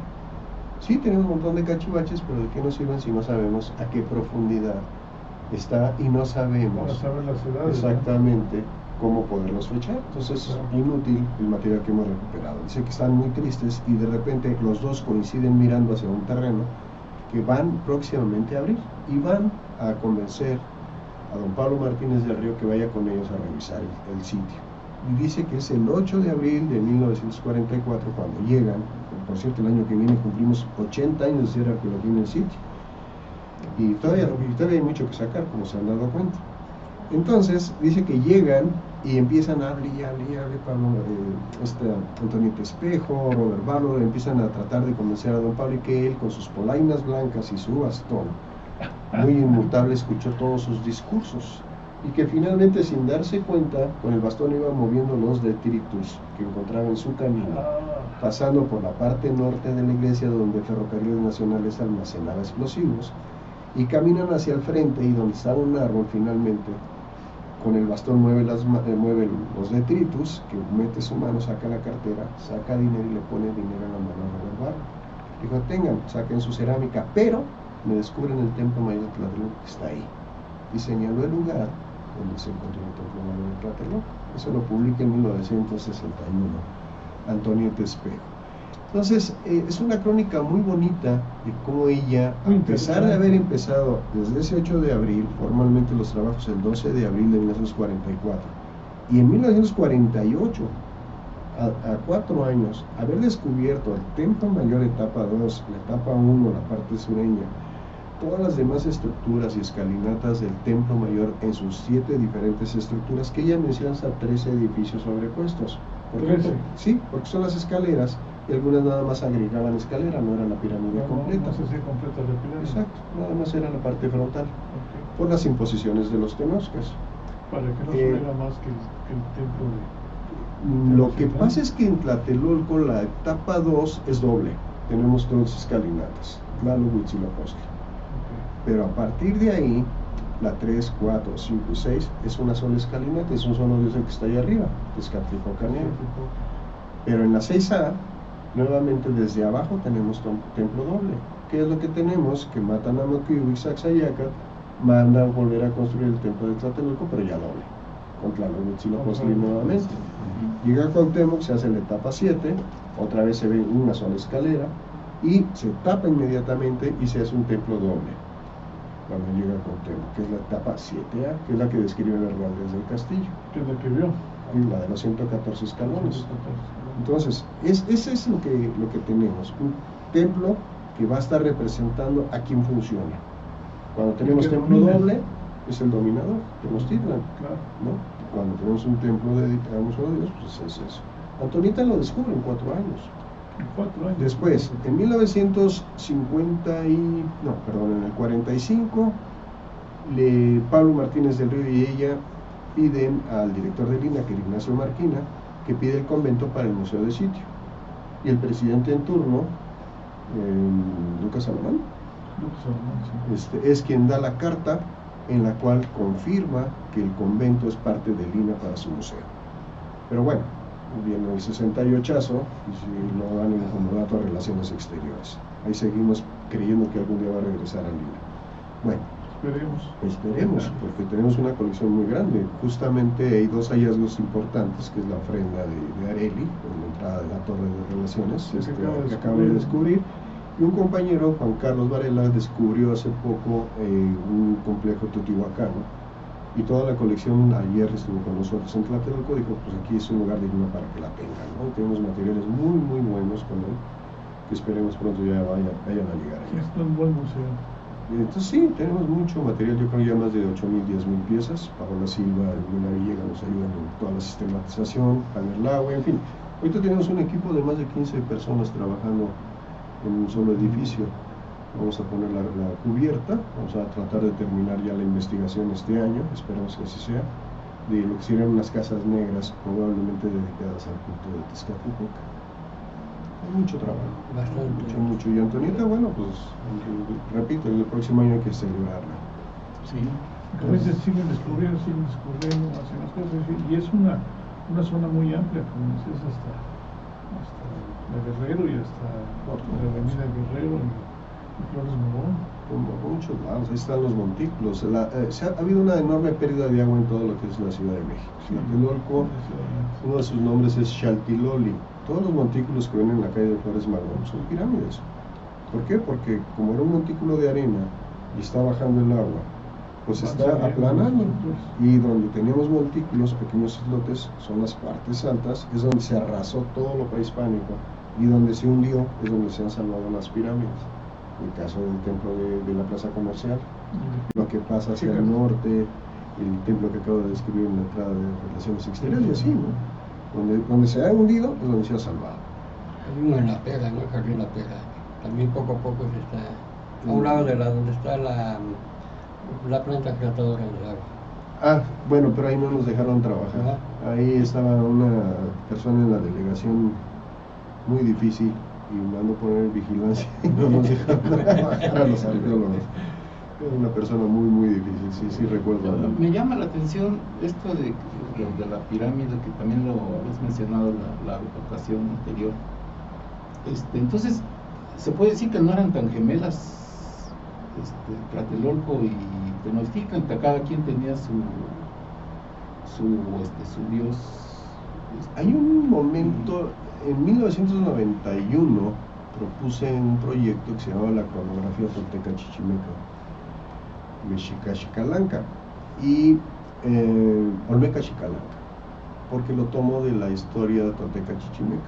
Sí, tienen un montón de cachivaches, pero ¿de qué nos sirven si no sabemos a qué profundidad está y no sabemos exactamente cómo poderlos fechar? Entonces es inútil el material que hemos recuperado. Dice que están muy tristes y de repente los dos coinciden mirando hacia un terreno que van próximamente a abrir y van a convencer a don Pablo Martínez del Río que vaya con ellos a revisar el sitio. Y dice que es el 8 de abril de 1944 cuando llegan. Por cierto, el año que viene cumplimos 80 años de hacer arqueología en el sitio. Y todavía hay mucho que sacar, como se han dado cuenta. Entonces, dice que llegan y empiezan a hablar, Pablo, Antonieta Espejo, Robert Barlow, empiezan a tratar de convencer a don Pablo, y que él, con sus polainas blancas y su bastón, muy inmutable, escuchó todos sus discursos, y que finalmente, sin darse cuenta, con el bastón iba moviendo los detritus que encontraba en su camino, pasando por la parte norte de la iglesia donde Ferrocarriles Nacionales almacenaba explosivos, y caminan hacia el frente y donde está un árbol finalmente, con el bastón mueve los detritus, que mete su mano, saca la cartera, saca dinero y le pone dinero en la mano a Robert Barro. Dijo, tengan, saquen su cerámica, pero me descubren el templo mayor de Tlatelolco que está ahí. Y señaló el lugar donde se encontró el templo mayor de Tlatelolco. Eso lo publica en 1961 Antonieta Espejo. Entonces, es una crónica muy bonita de cómo ella, a pesar de haber empezado desde ese 8 de abril, formalmente los trabajos el 12 de abril de 1944, y en 1948, a 4 años, haber descubierto el Templo Mayor etapa 2, la etapa 1, la parte sureña, todas las demás estructuras y escalinatas del Templo Mayor en sus 7 diferentes estructuras, que ella menciona hasta 13 edificios sobrepuestos. ¿Por qué? Sí, porque son las escaleras, y algunas nada más agregaban escalera, no era la pirámide completa. No se hacía completa la pirámide. Exacto, nada más era la parte frontal, por las imposiciones de los Tenochcas. Para que no se vea más que el templo de... Lo que pasa es que en Tlatelolco la etapa 2 es doble, tenemos todas escalinatas, Tlaloc, Huitzilopochtli. Pero a partir de ahí, la 3, 4, 5 y 6 es una sola escalinata, es un solo dios el que está ahí arriba, Tezcatlipoca-Nea. Pero en la 6A, nuevamente desde abajo tenemos templo doble. ¿Qué es lo que tenemos? Que matan a Moquihuitl y Sacsayhuamán, mandan volver a construir el templo de Tlatelolco, pero ya doble, con Tlaloc, Huitzilopochtli nuevamente. Llega Cuauhtémoc, se hace la etapa 7, otra vez se ve una sola escalera, y se tapa inmediatamente y se hace un templo doble cuando llega Cuauhtémoc, que es la etapa 7A, que es la que describe Bernaldez del Castillo, que es la que vio, la de los 114 escalones. Entonces, ese es lo que tenemos, un templo que va a estar representando a quien funciona. Cuando tenemos templo doble, es el dominador, Tenochtitlan, ¿no? Cuando tenemos un templo dedicado a un solo Dios, pues es eso. Antonieta lo descubre en 4 años. Después, en 1950 en el 45, Pablo Martínez del Río y ella piden al director del INAH, que era Ignacio Marquina, que pide el convento para el Museo de Sitio. Y el presidente en turno, Lucas Alamán, es quien da la carta en la cual confirma que el convento es parte del INAH para su museo. Pero bueno, viene el 68azo y lo dan en comodato a Relaciones Exteriores. Ahí seguimos creyendo que algún día va a regresar al INAH. Bueno, esperemos, porque tenemos una colección muy grande. Justamente hay 2 hallazgos importantes, que es la ofrenda de Areli, en la entrada de la Torre de Relaciones, que acabo de descubrir, y un compañero, Juan Carlos Varela, descubrió hace poco un complejo teotihuacano, y toda la colección, ayer estuvo con nosotros en Tlatelolco, dijo, pues aquí es un lugar digno para que la tengan, ¿no? Tenemos materiales muy, muy buenos con él, que esperemos pronto ya vayan a llegar allá. Es un buen museo. Entonces sí, tenemos mucho material, yo creo ya más de 8.000, 10.000 piezas. Paola Silva y Luna Villegas nos ayudan en toda la sistematización, Panerlaue, en fin. Ahorita tenemos un equipo de más de 15 personas trabajando en un solo edificio. Vamos a poner la cubierta, vamos a tratar de terminar ya la investigación este año, esperamos que así sea, de lo que serían unas casas negras, probablemente dedicadas al culto de Tezcatlipoca. Hay mucho trabajo, mucho. Y Antonieta, bueno, pues repito, el próximo año hay que celebrarla. Sí. A veces siguen descubriendo, hacen las cosas, y es una zona muy amplia, como dices, hasta la Guerrero y hasta la avenida Guerrero y Flores Morón. Por muchos lados, ahí están los montículos. Ha habido una enorme pérdida de agua en todo lo que es la Ciudad de México. Tlatelolco, uno de sus nombres es Xaltiloli. Todos los montículos que ven en la calle de Flores Magón son pirámides. ¿Por qué? Porque como era un montículo de arena y está bajando el agua, pues está aplanando. Y donde teníamos montículos, pequeños islotes, son las partes altas, es donde se arrasó todo lo prehispánico, y donde se hundió es donde se han salvado las pirámides. El caso del templo de la plaza comercial, lo que pasa hacia el norte, el templo que acabo de describir en la entrada de Relaciones Exteriores, y así, ¿no? Donde se ha hundido es donde se ha salvado. Hay uno en La Pega, ¿no? Jardín La Pega. También poco a poco se está a un lado de donde está la planta tratadora del agua. Bueno, pero ahí no nos dejaron trabajar. Ahí estaba una persona en la delegación muy difícil y mandó poner vigilancia y no nos dejaron bajar a los arqueólogos. Era una persona muy, muy difícil, sí recuerdo. Me llama la atención esto de la pirámide, que también lo has mencionado la ocasión anterior. Entonces, se puede decir que no eran tan gemelas Tlatelolco y Tenochtitlan, que cada quien tenía su dios. Hay un momento, en 1991 propuse un proyecto que se llamaba la cronografía tolteca chichimeca, Mexicaxcalanca y Olmeca Xcalanca, porque lo tomo de la historia tolteca chichimeca,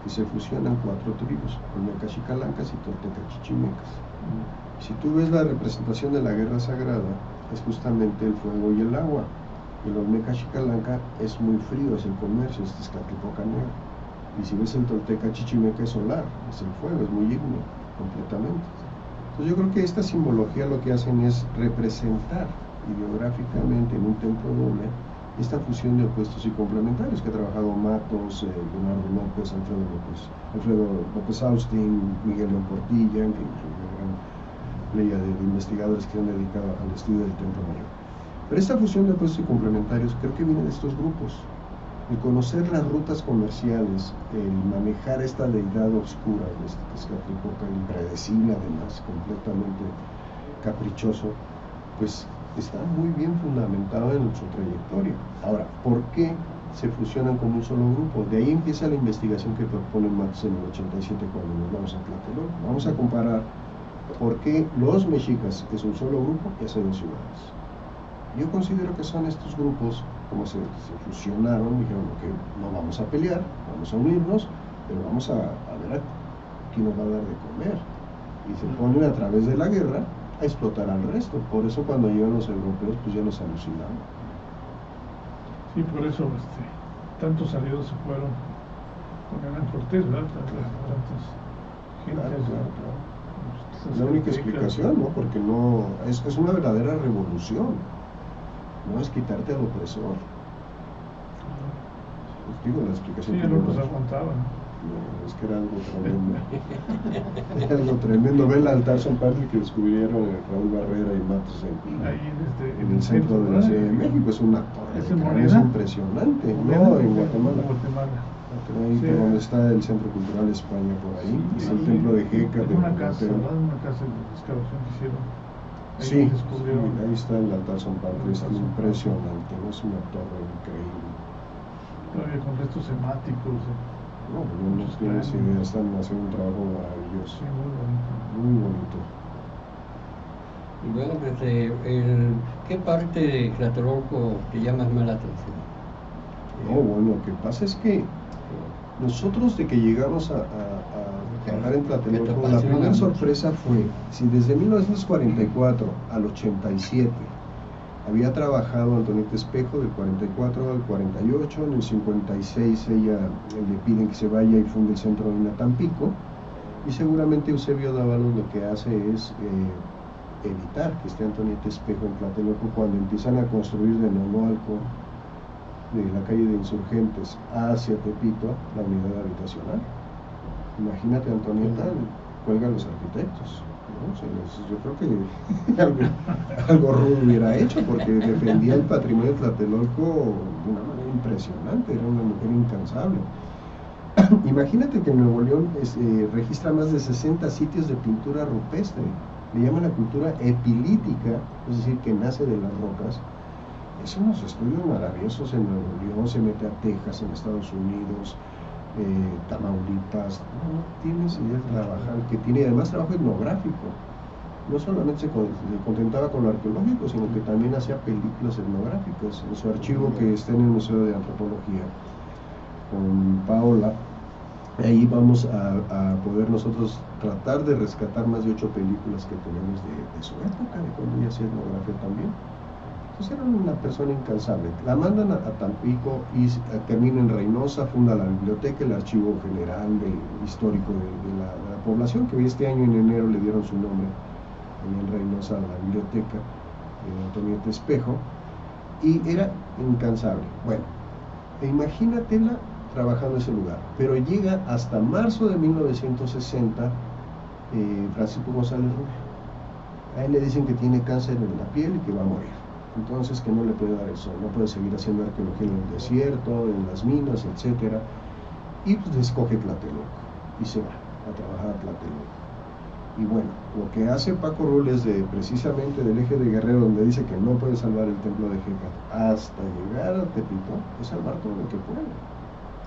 que se fusionan 4 tribus, Olmeca Xcalancas y tolteca chichimecas. Si tú ves la representación de la guerra sagrada, es justamente el fuego y el agua. El Olmeca Xcalanca es muy frío, es el comercio, es Tezcatlipoca negro. Y si ves el tolteca chichimeca es solar, es el fuego, es muy ígneo, completamente. Entonces yo creo que esta simbología lo que hacen es representar ideográficamente en un templo doble esta fusión de opuestos y complementarios que ha trabajado Matos, Leonardo López, Alfredo López Austin, Miguel León Portilla, en fin, una gran playa de investigadores que se han dedicado al estudio del templo mayor. Pero esta fusión de opuestos y complementarios creo que viene de estos grupos. El conocer las rutas comerciales, el manejar esta deidad oscura, este Tezcatlipoca, impredecible además, completamente caprichoso, pues está muy bien fundamentado en su trayectoria. Ahora, ¿por qué se fusionan como un solo grupo? De ahí empieza la investigación que propone Matos en el 87 cuando nos vamos a Tlatelolco. Vamos a comparar por qué los mexicas, que es un solo grupo, y hacen 2 ciudades. Yo considero que son estos grupos, como se fusionaron, dijeron, ok, no vamos a pelear, vamos a unirnos, pero vamos a ver quién nos va a dar de comer. Y se ponen a través de la guerra a explotar al resto. Por eso cuando llegan los europeos, pues ya los alucinaban. Sí, por eso tantos aliados se fueron con Hernán Cortés, ¿verdad? Claro. Es la única explicación, ¿no? Porque no es una verdadera revolución. No es quitarte al opresor. Pues digo, la explicación. Sí, no los aguantaban. No, es que era algo tremendo. Era algo tremendo. Ve el altar San Padre que descubrieron Raúl Barrera y Matos en el centro de la Ciudad de México. Es una torre. Es impresionante. No, en Guatemala. Ahí por donde está el Centro Cultural España, por ahí. Es el templo de Jeca. Una casa de excavación que hicieron. Sí, ahí está el altar San Padre. Es impresionante. Es una torre increíble. Todavía con restos semáticos. No tienes idea, están haciendo un trabajo maravilloso. Sí, muy bonito. Muy bonito. Y bueno, pues, ¿qué parte de Tlatelolco te llama más la atención? No, bueno, lo que pasa es que nosotros de que llegamos a trabajar en Tlatelolco, la primera sorpresa fue, si desde 1944 al 87 había trabajado Antonieta Espejo del 44 al 48, en el 56 ella le piden que se vaya y funde el centro de Tampico, y seguramente Eusebio Dávalos lo que hace es evitar que esté Antonieta Espejo en Tlatelolco cuando empiezan a construir de Nonoalco, de la calle de Insurgentes hacia Tepito, la unidad habitacional. Imagínate, Antonieta cuelga a los arquitectos, ¿no? Yo creo que algo rudo hubiera hecho, porque defendía el patrimonio de Tlatelolco de una manera impresionante, era una mujer incansable. Imagínate que Nuevo León registra más de 60 sitios de pintura rupestre, le llaman la cultura epilítica, es decir, que nace de las rocas. Es unos estudios maravillosos en Nuevo León, se mete a Texas, en Estados Unidos, Tamaulipas, no tienes idea de trabajar, que tiene además trabajo etnográfico. No solamente se contentaba con lo arqueológico, sino que también hacía películas etnográficas. En su archivo que está en el Museo de Antropología, con Paola, ahí vamos a poder nosotros tratar de rescatar más de 8 películas que tenemos de su época, de cuando ella hacía etnografía también. Entonces era una persona incansable. La mandan a Tampico y termina en Reynosa, funda la biblioteca, el archivo general histórico de la población, que hoy este año en enero le dieron su nombre en Reynosa a la biblioteca de Antonieta Espejo, y era incansable. Bueno, imagínatela trabajando en ese lugar. Pero llega hasta marzo de 1960 Francisco González Rubio. A él le dicen que tiene cáncer en la piel y que va a morir. Entonces que no le puede dar el sol, no puede seguir haciendo arqueología en el desierto, en las minas, etcétera. Y pues escoge Tlatelolco y se va a trabajar a Tlatelolco. Y bueno, lo que hace Paco Rull es precisamente del eje de Guerrero, donde dice que no puede salvar el templo de Hécate, hasta llegar a Tepito, es salvar todo lo que puede.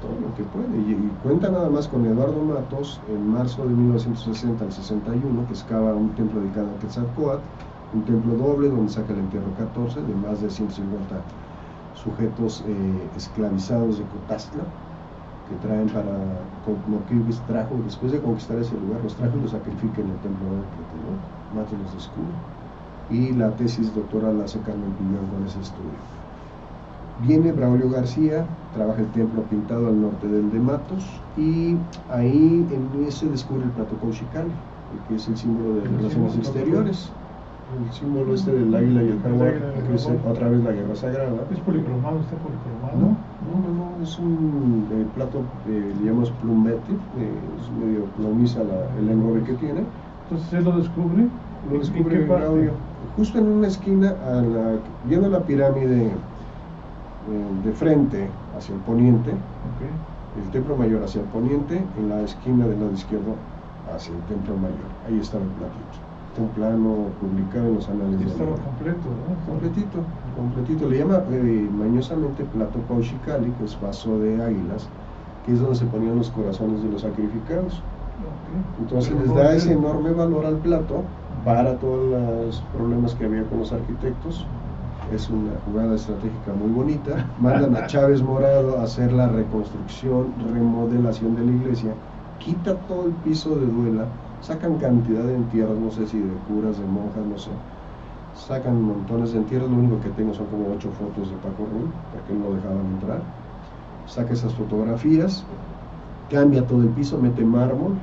Todo lo que puede. Y cuenta nada más con Eduardo Matos en marzo de 1960 al 61, que excava un templo dedicado a Quetzalcóatl, un templo doble donde saca el entierro 14 de más de 150 sujetos esclavizados de Cotaztla, que traen para, como que trajo, después de conquistar ese lugar, los trajo y los sacrifica en el templo de Tlatelolco. Matos los descubre. Y la tesis doctoral la hace Carmen Pillón con ese estudio. Viene Braulio García, trabaja el templo pintado al norte del de Matos, y ahí en ese descubre el plato Cauchicali, que es el símbolo de relaciones exteriores. El símbolo del águila y el jaguar, que es otra vez la guerra sagrada. ¿Es policromado? ¿Está policromado? No, es un plato, le llamamos plumbete, es medio plomiza el engobe que tiene. Entonces él lo descubre. Lo descubre Braulio. Justo en una esquina, viendo la pirámide de frente hacia el poniente, el templo mayor hacia el poniente, en la esquina del lado izquierdo hacia el templo mayor. Ahí estaba el platito. Un plano publicado en los anales de estaba completo, ¿no? Completito. Le llama mañosamente plato Cauchicali, que es vaso de águilas, que es donde se ponían los corazones de los sacrificados. Entonces les da ese enorme valor al plato para todos los problemas que había con los arquitectos. Es una jugada estratégica muy bonita. Mandan a Chávez Morado a hacer la reconstrucción, remodelación de la iglesia, quita todo el piso de duela, sacan cantidad de entierros, no sé si de curas, de monjas, no sé, sacan montones de entierros. Lo único que tengo son como 8 fotos de Paco Rull, porque no lo dejaban entrar. Saca esas fotografías, cambia todo el piso, mete mármol,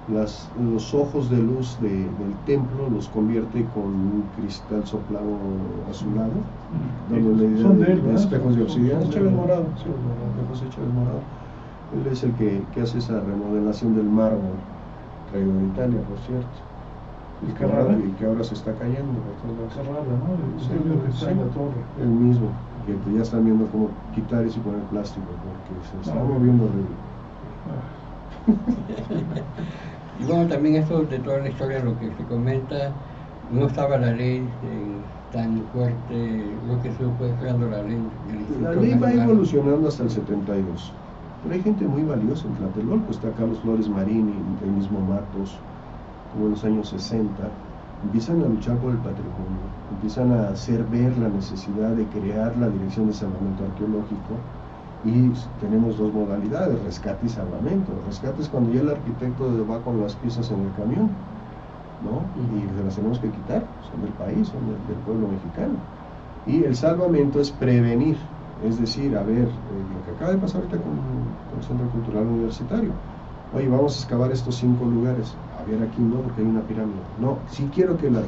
los ojos de luz del templo los convierte con un cristal soplado azulado, dándole de espejos de obsidiana. Chávez Morado, José Chávez Morado. Él es el que hace esa remodelación del mármol, traído de Italia, por cierto. Y que ahora se está cayendo. Carrara, ¿no? Que está en la torre. El mismo, que ya están viendo cómo quitar eso y poner plástico, porque se está moviendo horrible. Y bueno, también esto de toda la historia, lo que se comenta, no estaba la ley tan fuerte, lo que se fue creando la ley. La ley va evolucionando hasta el 72, pero hay gente muy valiosa en Tlatelolco. Está Carlos Flores Marini, el mismo Matos, como en los años 60, empiezan a luchar por el patrimonio, empiezan a hacer ver la necesidad de crear la Dirección de Salvamento Arqueológico. Y tenemos dos modalidades, rescate y salvamento. El rescate es cuando ya el arquitecto va con las piezas en el camión, ¿no? Y se las tenemos que quitar, son del país, son del pueblo mexicano. Y el salvamento es prevenir, es decir, a ver, lo que acaba de pasar ahorita con el Centro Cultural Universitario. Oye, vamos a excavar estos 5 lugares. A ver, aquí no, porque hay una pirámide. No, sí quiero que abra.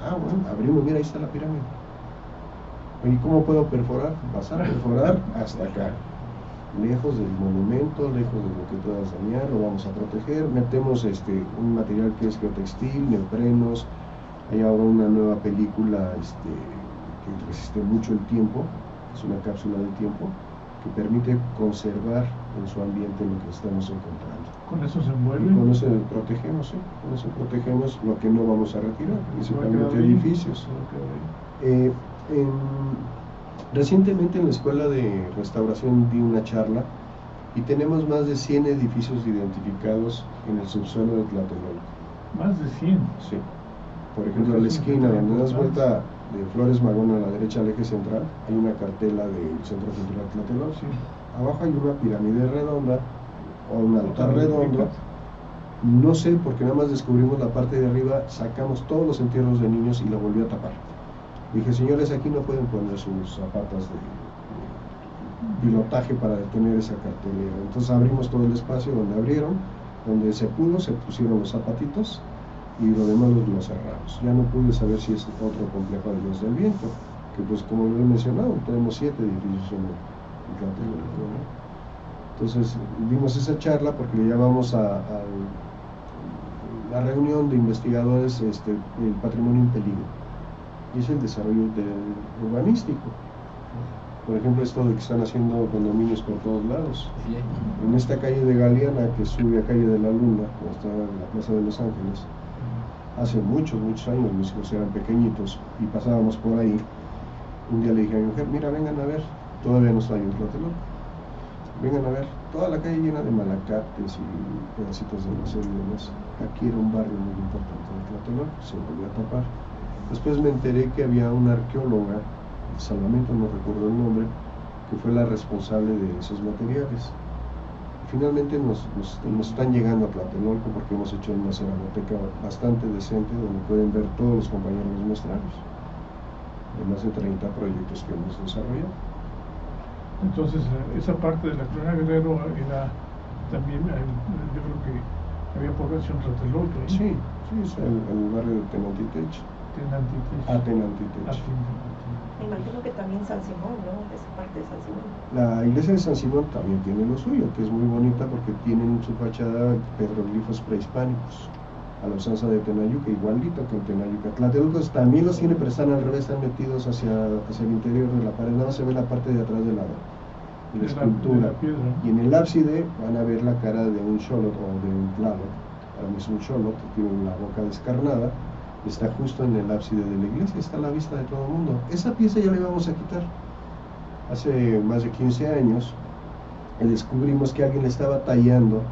Ah, bueno, abrimos, mira, ahí está la pirámide. ¿Y cómo puedo perforar? Vas a perforar hasta acá, lejos del monumento, lejos de lo que puedas dañar, lo vamos a proteger. Metemos un material que es geotextil, neoprenos. Hay ahora una nueva película que resiste mucho el tiempo, es una cápsula de tiempo que permite conservar en su ambiente lo que estamos encontrando. ¿Con eso se envuelve? Con eso protegemos, sí. Con eso protegemos lo que no vamos a retirar, principalmente edificios. Recientemente en la Escuela de Restauración di una charla y tenemos más de 100 edificios identificados en el subsuelo de Tlatelolco. ¿Más de 100? Sí. Por ejemplo, a la esquina donde das vuelta de Flores Magón a la derecha al eje central, hay una cartela del Centro Cultural Tlatelolco. Sí. Abajo hay una pirámide redonda o un altar redondo. No sé, porque nada más descubrimos la parte de arriba, sacamos todos los entierros de niños y lo volvió a tapar. Dije, señores, aquí no pueden poner sus zapatas de pilotaje para detener esa cartelera. Entonces abrimos todo el espacio donde abrieron, donde se pudo, se pusieron los zapatitos y lo demás lo cerramos. Ya no pude saber si es otro complejo de Dios del Viento, que pues como lo he mencionado, tenemos 7 edificios en Tlatelolco, ¿no? Entonces dimos esa charla porque le llamamos a la reunión de investigadores el patrimonio en peligro, y es el desarrollo urbanístico. Por ejemplo, esto de que están haciendo condominios por todos lados. Sí. En esta calle de Galeana, que sube a Calle de la Luna, donde está la Plaza de Los Ángeles, hace muchos años, mis hijos eran pequeñitos y pasábamos por ahí. Un día le dije a mi mujer, mira, vengan a ver, todavía no está ahí en Tlatelolco, vengan a ver, toda la calle llena de malacates y pedacitos de acero y demás. Aquí era un barrio muy importante de Tlatelolco, se volvió a tapar. Después me enteré que había una arqueóloga, Salvamento, no recuerdo el nombre, que fue la responsable de esos materiales. Finalmente nos están llegando a Tlatelolco porque hemos hecho una ceravoteca bastante decente donde pueden ver todos los compañeros muestrarios de más de 30 proyectos que hemos desarrollado. Entonces, esa parte de la Colonia Guerrero era también, yo creo que había población Tlatelolco, ¿eh? Sí, es el barrio de Tenantitech. Tenantitech. Me imagino que también San Simón, ¿no? Esa parte de San Simón. La iglesia de San Simón también tiene lo suyo, que es muy bonita porque tienen en su fachada petroglifos prehispánicos, a la usanza de Tenayuca, igualito que en Tenayuca. Tlatelolco también los tiene, pero están al revés, están metidos hacia el interior de la pared, nada más se ve la parte de atrás de la escultura. Y en el ábside van a ver la cara de un xolotl o de un tlaloc. Para mí es un xolotl, tiene la boca descarnada. Está justo en el ábside de la iglesia, está a la vista de todo el mundo. Esa pieza ya la íbamos a quitar. Hace más de 15 años descubrimos que alguien le estaba tallando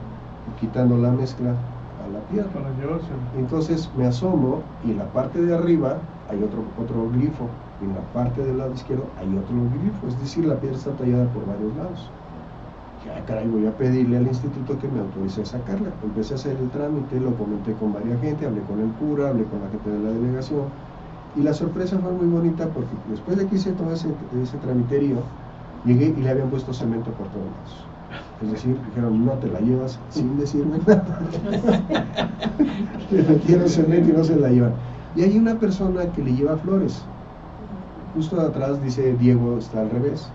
y quitando la mezcla a la piedra. Para llevárselo. Entonces me asomo y en la parte de arriba hay otro glifo, y en la parte del lado izquierdo hay otro glifo, es decir, la piedra está tallada por varios lados. Ya, caray, voy a pedirle al instituto que me autorice a sacarla. Empecé a hacer el trámite, lo comenté con varias gente, hablé con el cura, hablé con la gente de la delegación, y la sorpresa fue muy bonita porque después de que hice todo ese tramiterío, llegué y le habían puesto cemento por todos lados. Es decir, dijeron, no te la llevas sin decirme nada. Le metieron cemento y no se la llevan. Y hay una persona que le lleva flores. Justo atrás dice Diego, está al revés.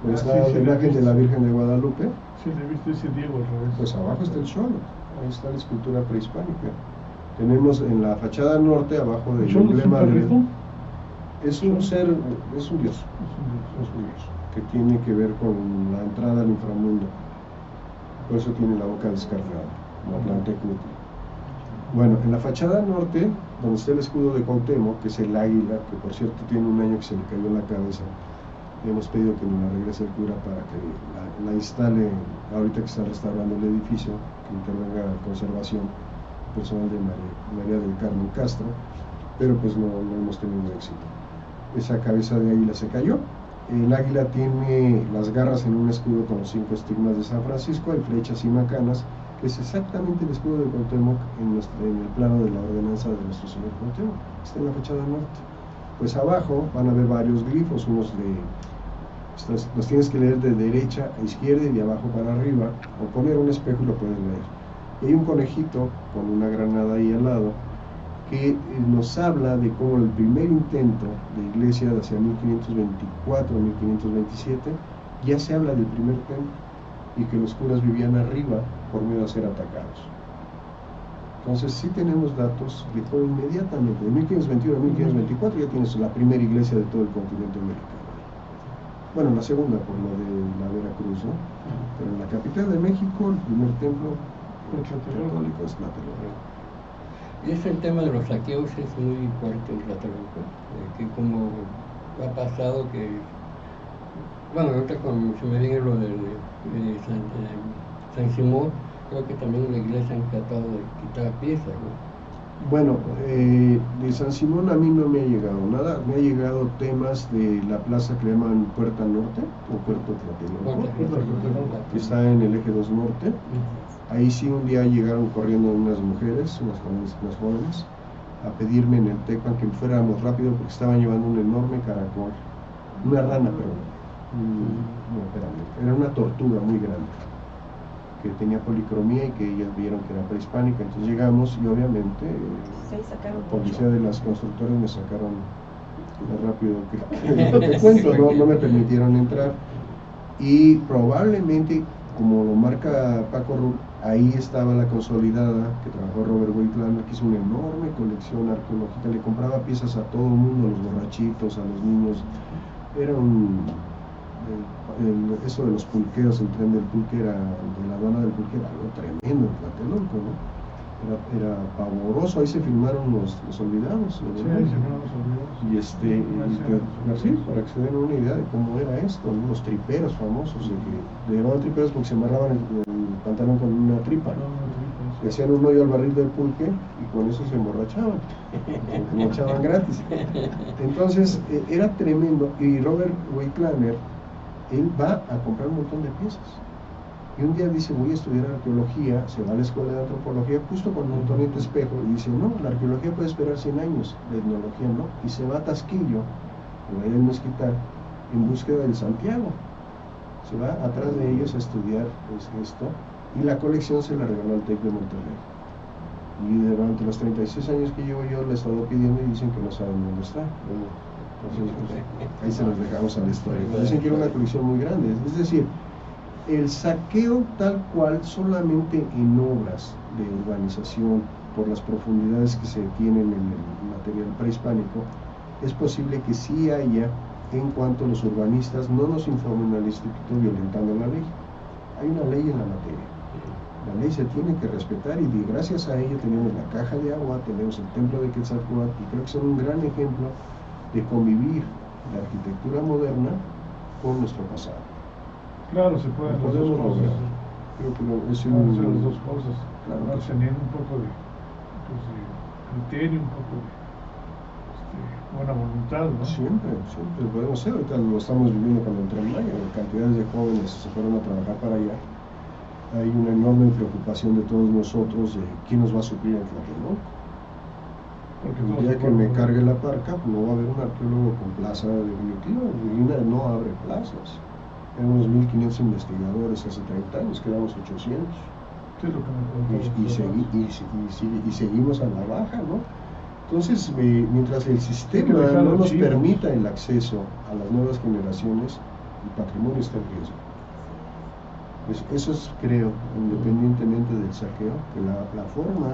Pero está la imagen de la Virgen de Guadalupe. Sí, le he visto ese Diego al revés. Pues abajo está el xolotl, ahí está la escultura prehispánica. Tenemos en la fachada norte, abajo del emblema es un ser, es un dios, que tiene que ver con la entrada al inframundo. Por eso tiene la boca descarnada, Atlantecutli. Bueno, en la fachada norte, donde está el escudo de Cuauhtémoc, que es el águila, que por cierto tiene un año que se le cayó en la cabeza, hemos pedido que nos la regrese el cura para que la instale, ahorita que está restaurando el edificio, que intervenga la conservación personal de María del Carmen Castro, pero pues no hemos tenido éxito. Esa cabeza de águila se cayó. El águila tiene las garras en un escudo con los 5 estigmas de San Francisco, hay flechas y macanas, que es exactamente el escudo de Cuauhtémoc en el plano de la ordenanza de nuestro señor Cuauhtémoc. Está en la fachada norte. Pues abajo van a ver varios glifos, los tienes que leer de derecha a izquierda y de abajo para arriba, o poner un espejo y lo puedes leer. Y hay un conejito con una granada ahí al lado que nos habla de cómo el primer intento de iglesia de hacia 1524-1527 ya se habla del primer templo y que los curas vivían arriba por miedo a ser atacados. Entonces sí tenemos datos de cómo inmediatamente, de 1521 a 1524 ya tienes la primera iglesia de todo el continente americano. Bueno, la segunda por lo de la Veracruz, ¿no? Pero en la capital de México el primer templo católico es Tlatelolco. Y ese tema de los saqueos es muy fuerte en Tlatelolco, que como ha pasado que, bueno, ahorita se me viene lo de San Simón, creo que también la iglesia han tratado de quitar piezas, ¿no? Bueno, de San Simón a mí no me ha llegado nada, me ha llegado temas de la plaza que le llaman Puerta Norte, o Puerto Tlatelolco, que está en el eje 2 norte. Ahí sí un día llegaron corriendo unas mujeres, unas jóvenes, a pedirme en el Tecuan que fuéramos rápido porque estaban llevando un enorme caracol, una rana, perdón, era una tortuga muy grande, que tenía policromía y que ellas vieron que era prehispánica. Entonces llegamos y obviamente la policía de las constructoras me sacaron más rápido que cuento, no me permitieron entrar, y probablemente como lo marca Paco Rull, ahí estaba la consolidada que trabajó Robert Weiklaner, que hizo una enorme colección arqueológica, le compraba piezas a todo el mundo, a los borrachitos, a los niños. Era eso de los pulqueros, el tren del pulque era, de la aduana del pulque, era algo tremendo en Tlatelolco, ¿no? Era pavoroso, ahí se filmaron los olvidados. Sí, ahí se filmaron los olvidados. Así, para que se den una idea de cómo era esto, ¿no? Los triperos famosos, le llamaban triperos porque se amarraban el pantalón con una tripa. Le hacían un hoyo al barril del pulque y con eso se emborrachaban, se emborrachaban gratis. Entonces, era tremendo. Y Robert Weiklaner, él va a comprar un montón de piezas. Y un día dice, voy a estudiar arqueología, se va a la escuela de antropología justo con Antonieta Espejo y dice, no, la arqueología puede esperar 100 años, la etnología no. Y se va a Tasquillo, por ahí del Mezquital, en búsqueda del Santiago. Se va atrás de ellos a estudiar esto, y la colección se la regaló al TEC de Monterrey. Y durante los 36 años que llevo yo, le he estado pidiendo y dicen que no saben dónde está. Entonces, pues, ahí se los dejamos a la historia. Pero dicen que era una colección muy grande. Es decir, el saqueo tal cual solamente en obras de urbanización, por las profundidades que se tienen en el material prehispánico, es posible que sí haya, en cuanto los urbanistas no nos informen al instituto violentando la ley. Hay una ley en la materia. La ley se tiene que respetar y gracias a ello tenemos la caja de agua, tenemos el templo de Quetzalcóatl, y creo que son un gran ejemplo de convivir la arquitectura moderna con nuestro pasado. Claro, se pueden las dos cosas. Creo que es Pueden hacer las dos cosas. Claro, teniendo un poco de criterio, un poco de buena voluntad, ¿no? Siempre podemos hacer. Ahorita lo estamos viviendo con el Tren Maya, cantidades de jóvenes se fueron a trabajar para allá. Hay una enorme preocupación de todos nosotros de quién nos va a suplir en Tlatelolco. Porque el día que me cargue la parca, pues no va a haber un arqueólogo con plaza definitiva. Lina no abre plazas. Éramos 1.500 investigadores hace 30 años, quedamos 800. Sí, lo que me y seguimos a la baja, ¿no? Entonces, mientras el sistema no nos permita el acceso a las nuevas generaciones, el patrimonio está en riesgo. Pues eso es, creo, independientemente del saqueo, que la forma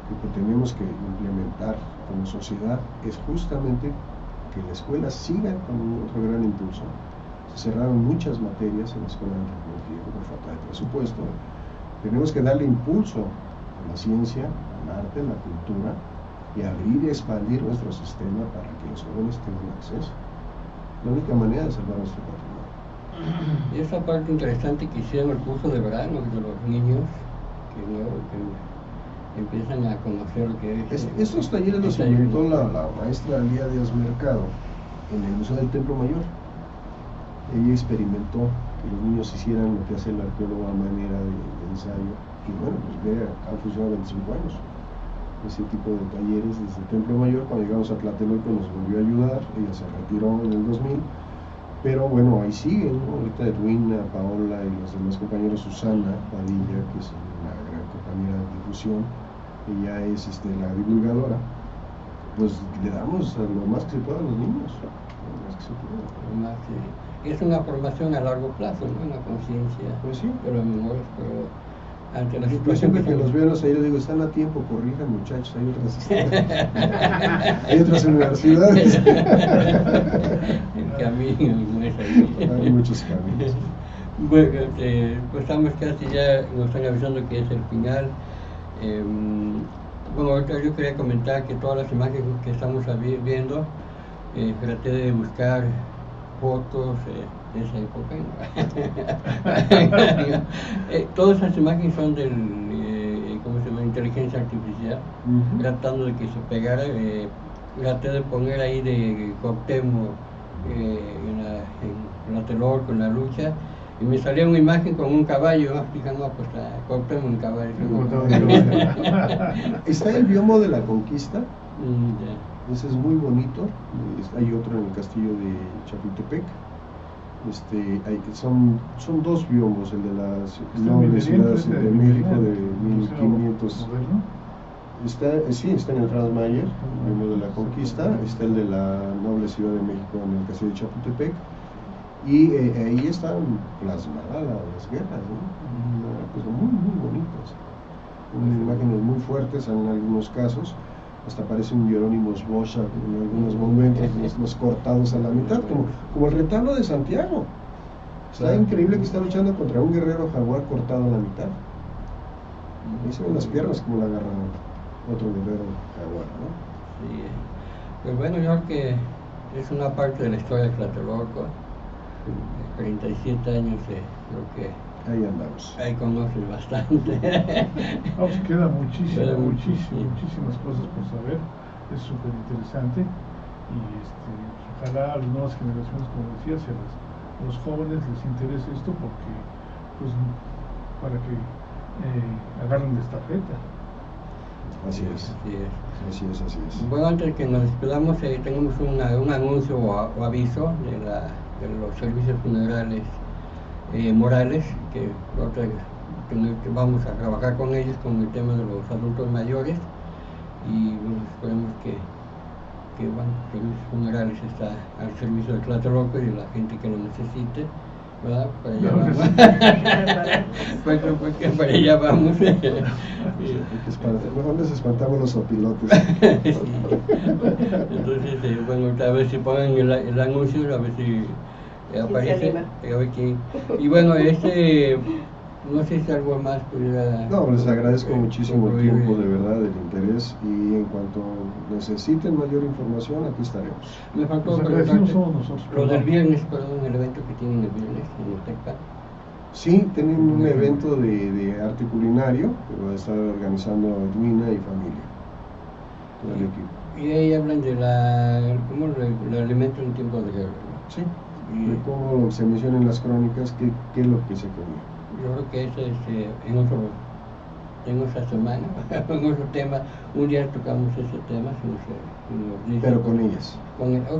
que tenemos que implementar como sociedad es justamente que la escuela siga con otro gran impulso. Se cerraron muchas materias en la escuela de antropología por falta de presupuesto. Tenemos que darle impulso a la ciencia, al arte, a la cultura, y abrir y expandir nuestro sistema para que los jóvenes tengan acceso. La única manera de salvar nuestro patrimonio. Y esa parte interesante que hicieron el curso de verano de los niños que empiezan a conocer lo que es. Estos talleres los inventó la maestra Lía Díaz Mercado en el Museo del Templo Mayor. Ella experimentó que los niños hicieran lo que hace el arqueólogo a manera de ensayo, y bueno, pues han funcionado 25 años. Ese tipo de talleres desde el Templo Mayor. Cuando llegamos a Tlatelolco nos volvió a ayudar, ella se retiró en el 2000, pero bueno, ahí siguen, ¿no? Ahorita Edwina, Paola y los demás compañeros, Susana Padilla, que es una gran compañera de difusión, ella es la divulgadora, pues le damos lo más que se pueda a los niños, lo más que se pueda. Es una formación a largo plazo, ¿no? Una conciencia, pues sí, pero memorias, pero ante la yo situación siempre que los veo ahí les digo, están a tiempo, corrijan muchachos, hay otras universidades. El camino no es ahí. Hay muchos caminos. Bueno, pues estamos casi ya, nos están avisando que es el final. Bueno, ahorita yo quería comentar que todas las imágenes que estamos viendo, traté de buscar fotos de esa época. Todas esas imágenes son del, ¿cómo se llama? Inteligencia artificial, tratando de que se pegara. Traté de poner ahí de Cuauhtémoc en Tlatelolco, con la lucha, y me salía una imagen con un caballo, ¿no? Fijando, pues Cuauhtémoc un caballo. Está el biomo de la conquista. Ya. Ese es muy bonito. Hay otro en el castillo de Chapultepec. Son dos biomos, el de las nobles ciudades de México de 1500. Sí, está en el Franz Mayer, el biombo de la conquista. Está el de la noble ciudad de México en el castillo de Chapultepec. Y ahí están plasmadas las guerras, ¿no? Una cosa muy, muy bonitas. Unas imágenes muy fuertes en algunos casos. Hasta parece un Jerónimo Bosch en algunos momentos, los cortados a la mitad, como el retablo de Santiago. Está increíble que está luchando contra un guerrero jaguar cortado a la mitad. Ahí se ven las piernas como la agarran otro guerrero jaguar, ¿no? Sí. Pues bueno, yo creo que es una parte de la historia de Tlatelolco. 37 años, creo que Ahí andamos. ahí conoces bastante. Pues queda muchísimas sí. cosas por saber, es súper interesante y ojalá a las nuevas generaciones, como decías, a los jóvenes les interese esto porque, pues, para que agarren de estafeta. Así es. Así es. Bueno, antes que nos despedamos, tenemos un anuncio o aviso de los servicios funerales morales, que vamos a trabajar con ellos con el tema de los adultos mayores, y bueno, esperemos que bueno, servicios funerales está al servicio de Tlatelolco y de la gente que lo necesite, ¿verdad? Para allá vamos. Porque para allá vamos. Mejor les espantamos los opilotes. Sí. Entonces, bueno, a ver si ponen el anuncio, a ver si aparece, a ver quién. Y bueno, no sé si algo más pudiera. No, les agradezco muchísimo el tiempo, de verdad, el interés, y en cuanto necesiten mayor información, aquí estaremos. Me faltó Los agradecidos somos preguntarte nosotros. lo del viernes, perdón, el evento que tienen el viernes en el TECPA. Sí, tienen un evento de arte culinario que va a estar organizando Edwina y familia, todo el equipo. Y ahí hablan de cómo el alimento en tiempos de guerra, ¿no? Sí, de cómo se menciona en las crónicas qué es lo que se comía. Yo creo que eso en otra semana, en otro tema, un día tocamos ese tema, si nos dice, Pero con ellas,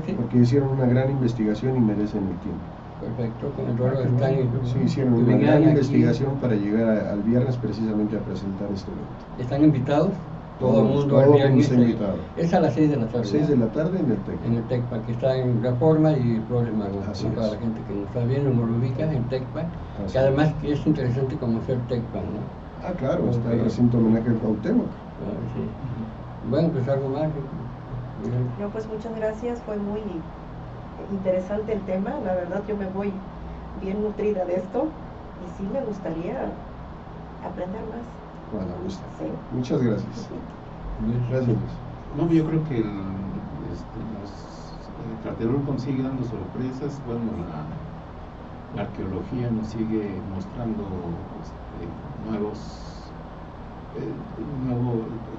sí, porque hicieron una gran investigación y merecen el tiempo. perfecto, con el Eduardo están, Sí, hicieron que una vengan gran aquí. investigación para llegar al viernes precisamente a presentar este evento. Están invitados, todo el mundo Todo al el mundo viernes. está invitado. Es a las 6 de la tarde. 6 de la tarde en el TEC. En el TECPA, que está en Reforma y Problema, Así para es. la gente que nos está viendo, nos lo ubica en TECPA, Así que además que es interesante conocer TECPA, ¿no? Ah, claro, está el Ok. recinto homenaje al Cuauhtémoc. Sí. Bueno, pues algo más. No, pues muchas gracias, fue muy interesante el tema, la verdad yo me voy bien nutrida de esto y sí me gustaría aprender más. Bueno, gusto. Sí. Muchas gracias. Gracias, Luis. No, yo creo que Tlatelolco nos sigue dando sorpresas. Bueno, la arqueología nos sigue mostrando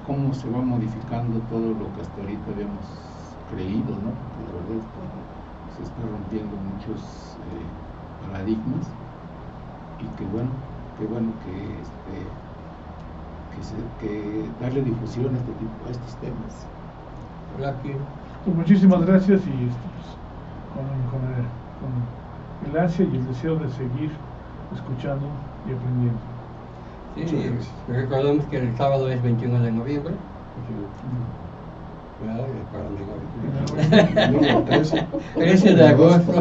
cómo se va modificando todo lo que hasta ahorita habíamos creído, ¿no? Porque la verdad es que se está rompiendo muchos paradigmas, y qué bueno que darle difusión a estos temas. Gracias. Pues muchísimas gracias y pues, con el ansia y el deseo de seguir escuchando y aprendiendo. Sí, Muchas gracias. recordemos que el sábado es 21 de noviembre. ¿Verdad? Para Número 13. 13 de agosto.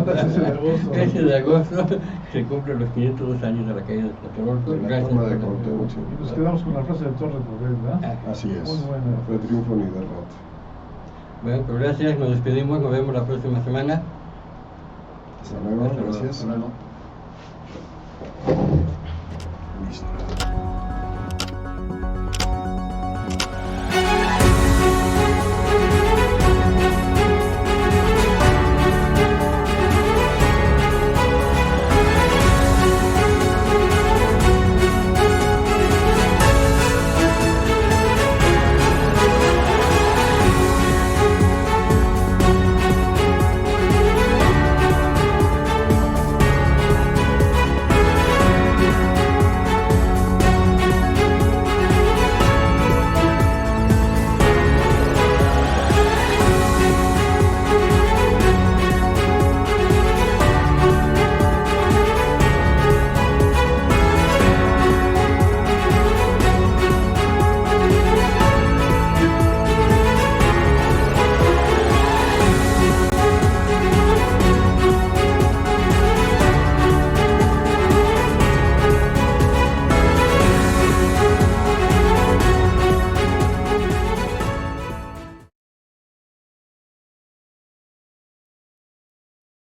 13 de agosto. Se cumplen los 502 años de la caída de Tlatelolco. De la Gracias toma por de la- Cuauhtémoc, sí. Y nos quedamos con la frase de Torres Bodet, ¿verdad? Así es. Muy buena. No fue triunfo ni derrota. Bueno, pues gracias, nos despedimos, nos vemos la próxima semana. Hasta luego, Hasta luego. gracias. Hasta luego. Listo.